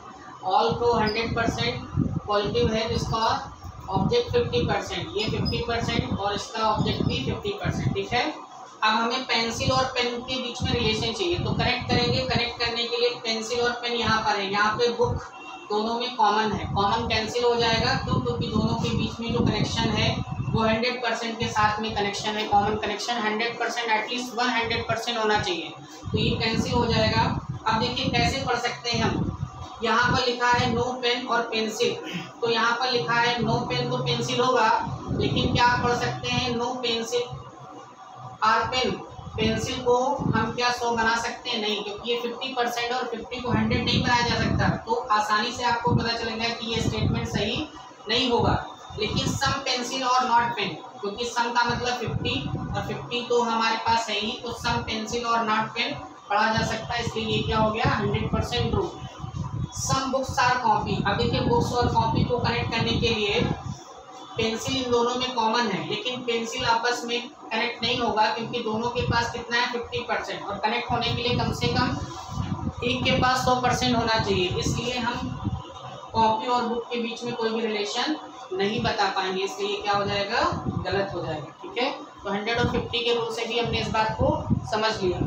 ऑल को 100% पॉजिटिव है तो इसका ऑब्जेक्ट 50%, ये 50% और इसका ऑब्जेक्ट भी 50%, ठीक है। अब हमें पेंसिल और पेन के बीच में रिलेशन चाहिए तो कनेक्ट करेंगे। कनेक्ट करने के लिए पेंसिल और पेन यहाँ पर है, यहाँ पे बुक दोनों में कॉमन है, कॉमन कैंसिल हो जाएगा। क्यों? क्योंकि दोनों के बीच में जो कनेक्शन है वो 100% के साथ में कनेक्शन है, कॉमन कनेक्शन 100%, एटलीस्ट 100% होना चाहिए, तो ये कैंसिल हो जाएगा। अब देखिए कैसे पढ़ सकते हैं हम, यहाँ पर लिखा है नो पेन और पेंसिल, तो यहाँ पर लिखा है नो पेन तो पेंसिल होगा, लेकिन क्या पढ़ सकते हैं, no pencil are pen, pencil को हम क्या 100 बना सकते हैं? नहीं, क्योंकि ये 50% और 50 को 100 नहीं बनाया जा सकता। तो आसानी से आपको पता चलेगा कि ये स्टेटमेंट सही नहीं होगा। लेकिन सम पेंसिल और नॉट पेन, क्योंकि सम का मतलब 50 और 50 तो हमारे पास है ही, तो सम पेंसिल और नॉट पेन पढ़ा जा सकता है, इसलिए ये क्या हो गया, 100% true. Some books are copy, अब देखिए बुक्स और कॉपी को कनेक्ट करने के लिए पेंसिल इन दोनों में कॉमन है, लेकिन पेंसिल आपस में कनेक्ट नहीं होगा क्योंकि दोनों के पास कितना है, 50%, और कनेक्ट होने के लिए कम से कम एक के पास 100% होना चाहिए, इसलिए हम कॉपी और बुक के बीच में कोई भी रिलेशन नहीं बता पाएंगे, इसलिए क्या हो जाएगा, गलत हो जाएगा, ठीक है। तो 100 और 50 के रूल से भी हमने इस बात को समझ लिया।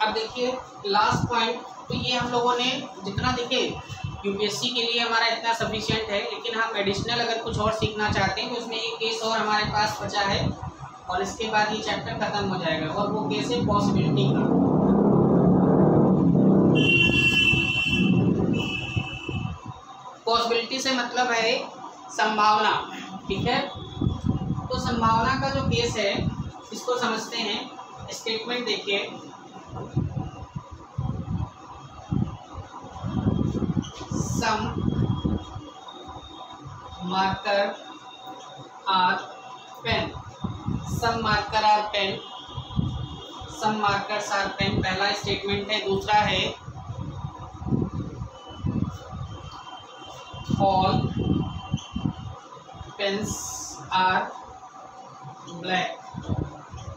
अब देखिए लास्ट पॉइंट, तो ये हम लोगों ने जितना देखिए यूपीएससी के लिए हमारा इतना सफिशिएंट है, लेकिन हम एडिशनल अगर कुछ और सीखना चाहते हैं तो उसमें एक केस और हमारे पास बचा है और इसके बाद ये चैप्टर खत्म हो जाएगा, और वो केस है पॉसिबिलिटी का। पॉसिबिलिटी से मतलब है संभावना, ठीक है। तो संभावना का जो केस है इसको समझते हैं। स्टेटमेंट देखिए, some marker are pen, some marker are pen, some markers are pen, पहला स्टेटमेंट है। दूसरा है ऑल पेन्स आर ब्लैक,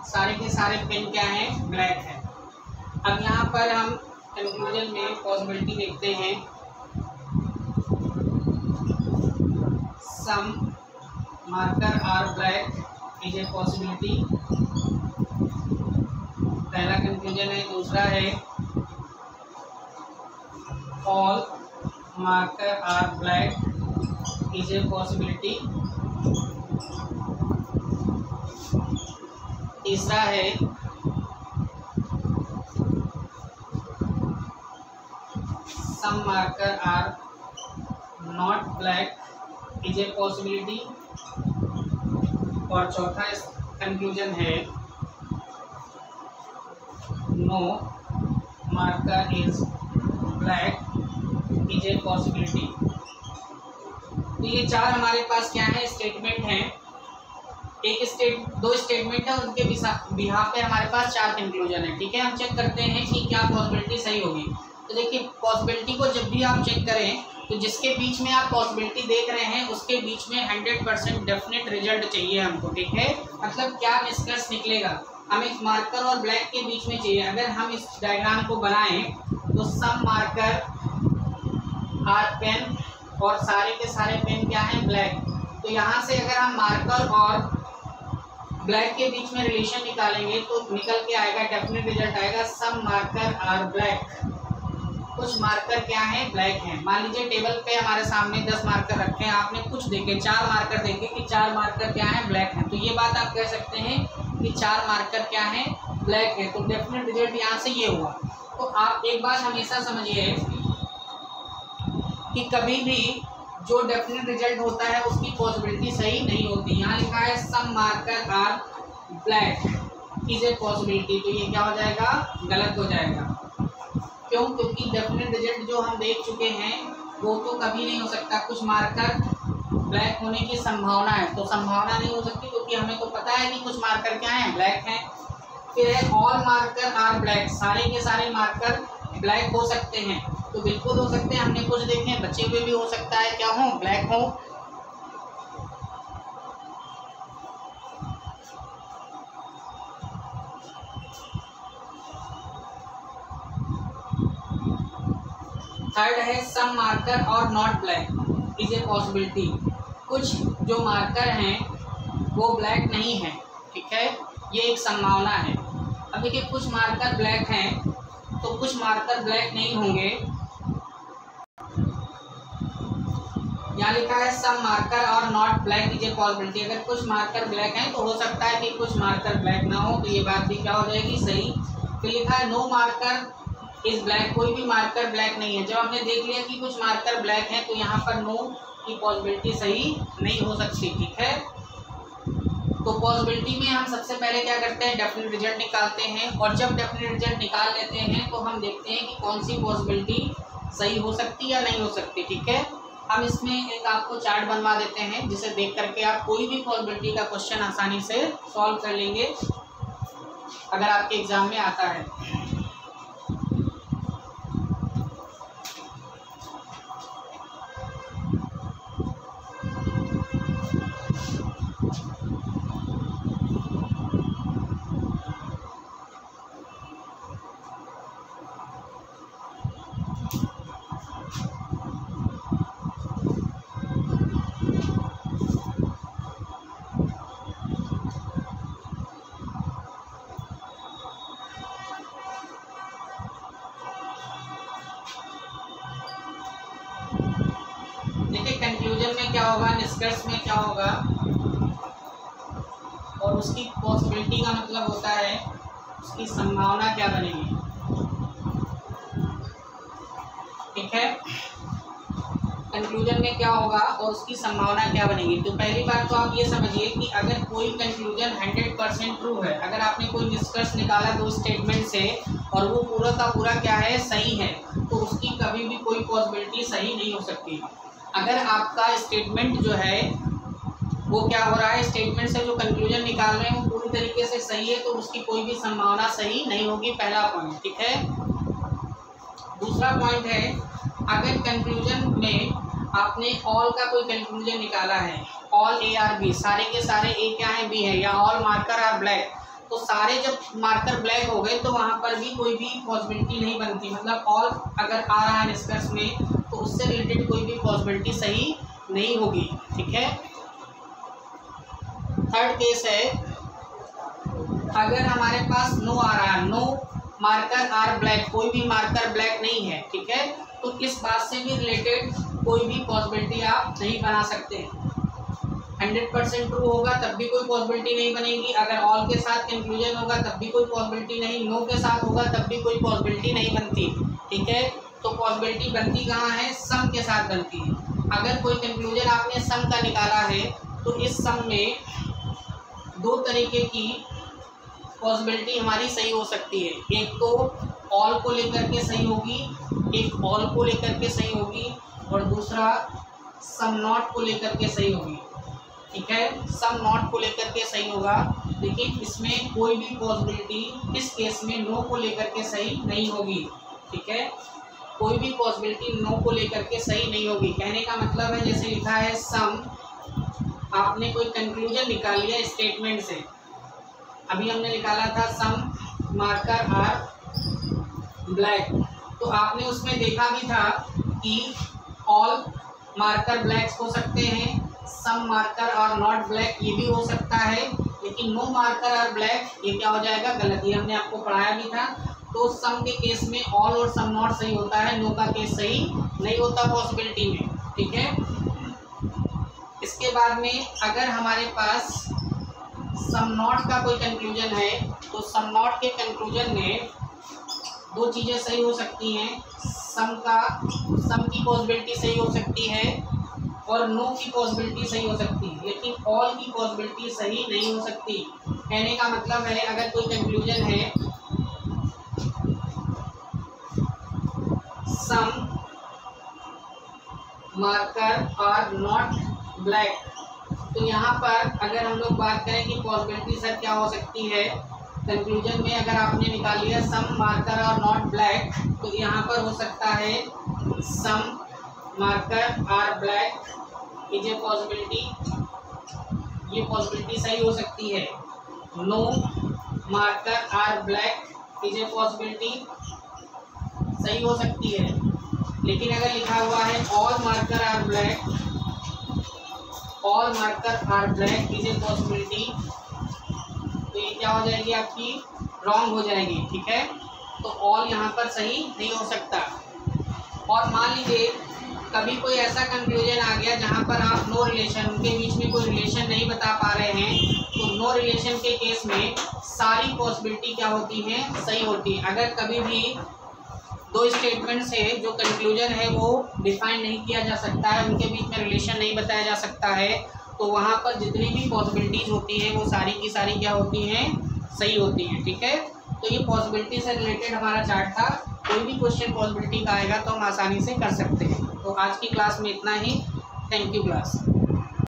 सारे के सारे पेन क्या हैं, ब्लैक है। अब यहाँ पर हम कंक्लूजन में पॉसिबिलिटी देखते हैं, some marker are black is a possibility, पहला कंक्लूजन है। दूसरा है all marker are black is a possibility, तीसरा है some marker are not black is a possibility, और चौथा कंक्लूजन है no marker is black is a possibility. तो ये चार हमारे पास क्या है, स्टेटमेंट हैं। दो स्टेटमेंट है, उनके बिहाफ पे हमारे पास चार कंक्लूजन है, ठीक है। हम चेक करते हैं कि क्या पॉसिबिलिटी सही होगी। तो देखिए पॉसिबिलिटी को जब भी आप चेक करें तो जिसके बीच में आप पॉसिबिलिटी देख रहे हैं उसके बीच में 100% डेफिनेट रिजल्ट चाहिए हमको, ठीक है। मतलब क्या निष्कर्ष निकलेगा, हमें मार्कर और ब्लैक के बीच में चाहिए। अगर हम इस डायग्राम को बनाएं तो सम मार्कर आर पेन और सारे के सारे पेन क्या हैं, ब्लैक। तो यहाँ से अगर हम मार्कर और ब्लैक के बीच में रिलेशन निकालेंगे तो निकल के आएगा, डेफिनेट रिजल्ट आएगा सम मार्कर आर ब्लैक। कुछ मार्कर क्या है, ब्लैक हैं। मान लीजिए टेबल पे हमारे सामने 10 मार्कर रखे हैं, आपने कुछ देखे 4 मार्कर देखे कि 4 मार्कर क्या है, ब्लैक हैं। तो ये बात आप कह सकते हैं कि 4 मार्कर क्या है, ब्लैक है। तो डेफिनेट रिजल्ट यहाँ से ये हुआ। तो आप एक बात हमेशा समझिए कि कभी भी जो डेफिनेट रिजल्ट होता है उसकी पॉसिबिलिटी सही नहीं होती। यहाँ लिखा है some marker are black is a possibility, तो ये क्या हो जाएगा, गलत हो जाएगा। क्यों? क्योंकि डेफिनेट रिजल्ट जो हम देख चुके हैं वो तो कभी नहीं हो सकता। कुछ मार्कर ब्लैक होने की संभावना है, तो संभावना नहीं हो सकती क्योंकि हमें तो पता है कि कुछ मार्कर क्या है, ब्लैक हैं। फिर है ऑल मार्कर आर ब्लैक, सारे के सारे मार्कर ब्लैक हो सकते हैं, तो बिल्कुल हो सकते हैं। हमने कुछ देखे हैं बचे हुए भी हो सकता है क्या हो, ब्लैक हो। थर्ड है सम मार्कर और not black is a possibility, कुछ जो मार्कर हैं वो ब्लैक नहीं है, ठीक है, ये एक संभावना है। अब देखिए कुछ मार्कर ब्लैक हैं तो कुछ मार्कर ब्लैक नहीं होंगे। यहाँ लिखा है सम मार्कर और not black is a possibility, अगर कुछ मार्कर ब्लैक हैं तो हो सकता है कि कुछ मार्कर ब्लैक ना हो, तो ये बात भी क्या हो जाएगी, सही। फिर लिखा है नो मार्कर इज ब्लैक, कोई भी मार्कर ब्लैक नहीं है। जब हमने देख लिया कि कुछ मार्कर ब्लैक हैं तो यहाँ पर नो की पॉसिबिलिटी सही नहीं हो सकती, ठीक है। तो पॉसिबिलिटी में हम सबसे पहले क्या करते हैं, डेफिनेट रिजल्ट निकालते हैं, और जब डेफिनेट रिजल्ट निकाल लेते हैं तो हम देखते हैं कि कौन सी पॉसिबिलिटी सही हो सकती या नहीं हो सकती, ठीक है। हम इसमें एक आपको चार्ट बनवा देते हैं जिसे देख करके आप कोई भी पॉसिबिलिटी का क्वेश्चन आसानी से सॉल्व कर लेंगे अगर आपके एग्जाम में आता है। देखिए कंक्लूजन में क्या होगा, निष्कर्ष में क्या होगा, और उसकी पॉसिबिलिटी का मतलब होता है उसकी संभावना क्या बनेगी, ठीक है। कंक्लूजन में क्या होगा और उसकी संभावना क्या बनेगी। तो पहली बात तो आप ये समझिए कि अगर कोई कंक्लूजन 100% ट्रू है, अगर आपने कोई निष्कर्ष निकाला दो स्टेटमेंट से और वो पूरा का पूरा क्या है, सही है, तो उसकी कभी भी कोई पॉसिबिलिटी सही नहीं हो सकती। अगर आपका स्टेटमेंट जो है वो क्या हो रहा है, स्टेटमेंट से जो कंक्लूजन निकाल रहे हैं वो पूरी तरीके से सही है, तो उसकी कोई भी संभावना सही नहीं होगी, पहला पॉइंट, ठीक है। दूसरा पॉइंट है, अगर कंक्लूजन में आपने ऑल का कोई कंक्लूजन निकाला है, ऑल ए आर बी, सारे के सारे ए क्या है, बी है, या ऑल मार्कर आर ब्लैक, तो सारे जब मार्कर ब्लैक हो गए तो वहाँ पर भी कोई भी पॉसिबिलिटी नहीं बनती, मतलब ऑल अगर आ रहा है निष्कर्ष में तो उससे रिलेटेड कोई भी पॉसिबिलिटी सही नहीं होगी, ठीक है। थर्ड केस है, अगर हमारे पास नो आ रहा है, नो मार्कर आर ब्लैक, कोई भी मार्कर ब्लैक नहीं है, ठीक है, तो इस बात से भी रिलेटेड कोई भी पॉसिबिलिटी आप नहीं बना सकते। 100% ट्रू होगा तब भी कोई पॉसिबिलिटी नहीं बनेगी, अगर ऑल के साथ कंक्लूजन होगा तब भी कोई पॉसिबिलिटी नहीं, नो के साथ होगा तब भी कोई पॉसिबिलिटी नहीं बनती, ठीक है। तो पॉसिबिलिटी बनती कहाँ है, सम के साथ बनती है। अगर कोई कंक्लूजन आपने सम का निकाला है तो इस सम में दो तरीके की पॉसिबिलिटी हमारी सही हो सकती है, एक तो ऑल को लेकर के सही होगी, एक ऑल को लेकर के सही होगी, और दूसरा सम नॉट को लेकर के सही होगी, ठीक है। सम नॉट को लेकर के सही होगा, लेकिन इसमें कोई भी पॉसिबिलिटी इस केस में नो को लेकर के सही नहीं होगी, ठीक है। कोई भी पॉसिबिलिटी नो को लेकर के सही नहीं होगी। कहने का मतलब है जैसे लिखा है सम, आपने कोई कंक्लूजन निकाल लिया स्टेटमेंस्टेटमेंट से। अभी हमने निकाला था सम मार्कर आर ब्लैक, तो आपने उसमें देखा भी था कि ऑल मार्कर ब्लैक्स हो सकते हैं, सम मार्कर और नॉट ब्लैक ये भी हो सकता है, लेकिन नो मार्कर और ब्लैक ये क्या हो जाएगा, गलत। ये हमने आपको पढ़ाया भी था। तो सम के केस में ऑल और सम नॉट सही होता है, नो का केस सही नहीं होता पॉसिबिलिटी में, ठीक है। इसके बाद में अगर हमारे पास सम नॉट का कोई कंक्लूजन है, तो सम नॉट के कंक्लूजन में दो चीज़ें सही हो सकती हैं, सम की पॉसिबिलिटी सही हो सकती है और नो की पॉसिबिलिटी सही हो सकती है, लेकिन ऑल की पॉसिबिलिटी सही नहीं हो सकती। कहने का मतलब है अगर कोई कंक्लूजन है some marker are not black. तो यहाँ पर अगर हम लोग बात करें कि पॉसिबिलिटी सर क्या हो सकती है, कंक्लूजन में अगर आपने निकाल लिया some marker are not black, तो यहाँ पर हो सकता है some marker are black is a possibility, ये पॉसिबिलिटी सही हो सकती है। No marker are black is a possibility सही हो सकती है। लेकिन अगर लिखा हुआ है all marker are black, all marker are black is a possibility, तो ये क्या हो जाएगी आपकी रॉन्ग हो जाएगी, ठीक है। तो ऑल यहाँ पर सही नहीं हो सकता। और मान लीजिए कभी कोई ऐसा कंक्लूजन आ गया जहाँ पर आप नो रिलेशन, उनके बीच में कोई रिलेशन नहीं बता पा रहे हैं, तो नो रिलेशन के केस में सारी पॉसिबिलिटी क्या होती हैं, सही होती है। अगर कभी भी दो स्टेटमेंट से जो कंक्लूजन है वो डिफाइन नहीं किया जा सकता है, उनके बीच में रिलेशन नहीं बताया जा सकता है, तो वहाँ पर जितनी भी पॉसिबिलिटीज़ होती हैं वो सारी की सारी क्या होती हैं, सही होती हैं, ठीक है। तो ये पॉसिबिलिटी से रिलेटेड हमारा चार्ट था। कोई भी क्वेश्चन पॉसिबिलिटी का आएगा तो हम आसानी से कर सकते हैं। तो आज की क्लास में इतना ही। Thank you class.